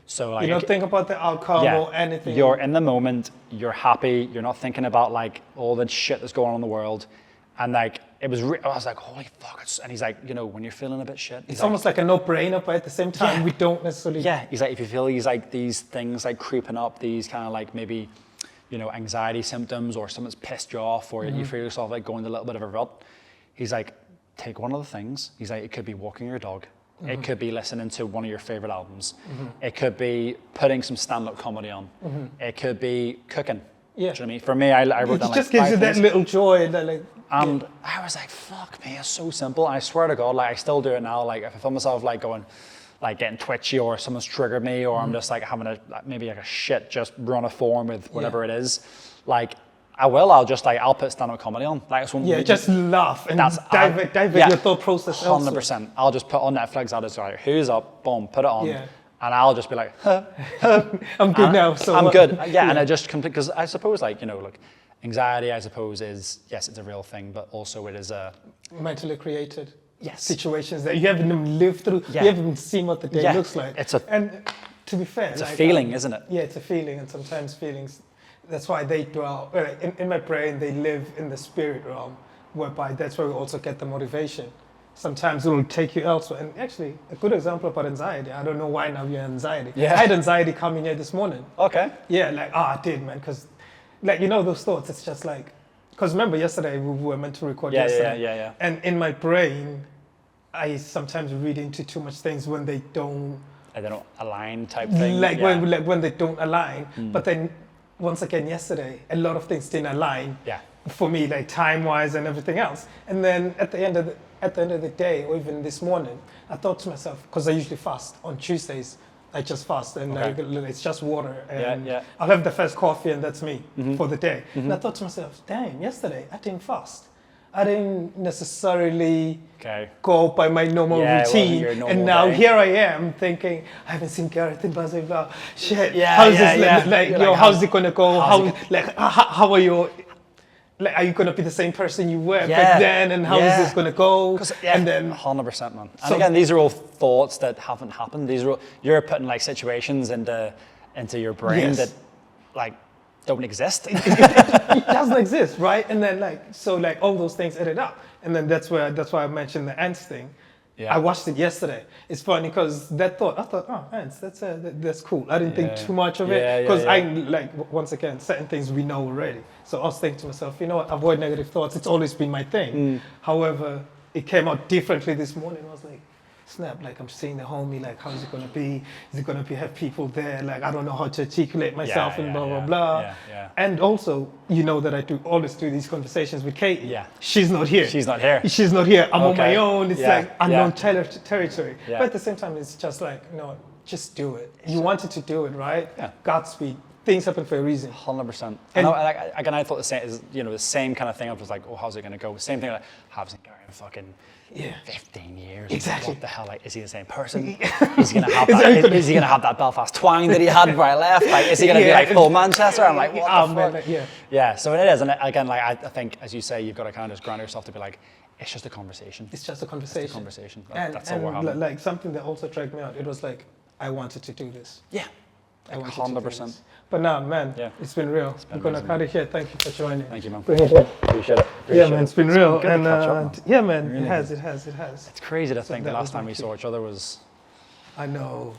So like, you don't think about the outcome or anything. You're in the moment, you're happy, you're not thinking about like all the shit that's going on in the world. And like, I was like, holy fuck. And he's like, you know, when you're feeling a bit shit. It's almost like a no-brainer, but at the same time, we don't necessarily. He's like, if you feel these things like creeping up, these kind of like maybe, you know, anxiety symptoms or something's pissed you off or you feel yourself like going a little bit of a rut. He's like, take one of the things. He's like, it could be walking your dog. It could be listening to one of your favorite albums. It could be putting some stand-up comedy on. It could be cooking. Do you know what I mean? For me, I wrote down like 5 things. It just gives you that little joy. That like, and I was like, fuck me, it's so simple. I swear to God, like I still do it now. Like if I feel myself like going, like getting twitchy or someone's triggered me or I'm just like having maybe like a shit just run a form with whatever it is, like I'll put stand-up comedy on. Like, just laugh and divert your thought process 100%. I'll just put on Netflix, I'll just like, who's up, boom, put it on. And I'll just be like, I'm good now. So I'm good. And I just because I suppose like, you know, like anxiety, I suppose is, yes, it's a real thing, but also it is a mentally created situations that you haven't even lived through. You haven't even seen what the day looks like. And to be fair, it's like, a feeling, isn't it? Yeah, it's a feeling, and sometimes feelings. That's why they dwell, in my brain, they live in the spirit realm, whereby that's where we also get the motivation. Sometimes it will take you elsewhere. And actually, a good example about anxiety, I don't know why now you have anxiety. I had anxiety coming here this morning. Okay. Yeah, like, I did, man, because, like, you know those thoughts, it's just like, because remember yesterday, we were meant to record yesterday. And in my brain, I sometimes read into too much things when they don't align type thing. Like when they don't align, but then once again, yesterday, a lot of things didn't align Yeah. for me, like time-wise and everything else. And then at the end of the day, or even this morning, I thought to myself, because I usually fast on Tuesdays, I just fast and it's just water. And I'll have the first coffee and that's me for the day. And I thought to myself, damn, yesterday I didn't fast. I didn't necessarily go by my normal routine. And now here I am thinking, I haven't seen Gareth in blah, blah, blah. Shit, how's this, how's it gonna go? How are you? Like, are you going to be the same person you were back then, and how is this going to go? And then 100%, man. And again, these are all thoughts that haven't happened. These are all, you're putting like situations into your brain that like don't exist. It doesn't exist, right? And then like all those things added up, and then that's why I mentioned the ants thing. Yeah. I watched it yesterday. It's funny because I thought, oh, ants, that's cool. I didn't think too much of it because I like, once again, certain things we know already. So I was thinking to myself, you know what, avoid negative thoughts. It's always been my thing. However, it came out differently this morning. I was like, snap, like I'm seeing the homie, like how is it going to be? Is it going to have people there? Like I don't know how to articulate myself and blah, blah, blah. And also, you know that I always do these conversations with Katie. Yeah. She's not here. She's not here. She's not here. I'm on my own. It's like unknown territory. Yeah. But at the same time, it's just like, just do it. You wanted to do it, right? Yeah. Godspeed. Things happen for a reason. 100%. And I thought the same, the same kind of thing. I was like, oh, how's it going to go? Same thing like, haven't seen Gary in fucking 15 years. Exactly. What the hell? Like, is he the same person? Is he going to have that? Is he going to have that Belfast twang that he had before I left? Like, is he going to be like full Manchester? I'm like, what the fuck? Yeah. So it is, and again, like I think, as you say, you've got to kind of just ground yourself to be like, it's just a conversation. It's just a conversation. It's a conversation. That's all we're having. Like something that also dragged me out. It was like, I wanted to do this. Yeah. Like 100%. But now, man, it's been real. I'm going to cut it here. Thank you for joining. Thank you, man. Appreciate it. Man, it's been real. And yeah, man, it has. It's crazy to think the last time we saw each other was... I know.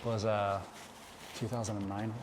Was 2009.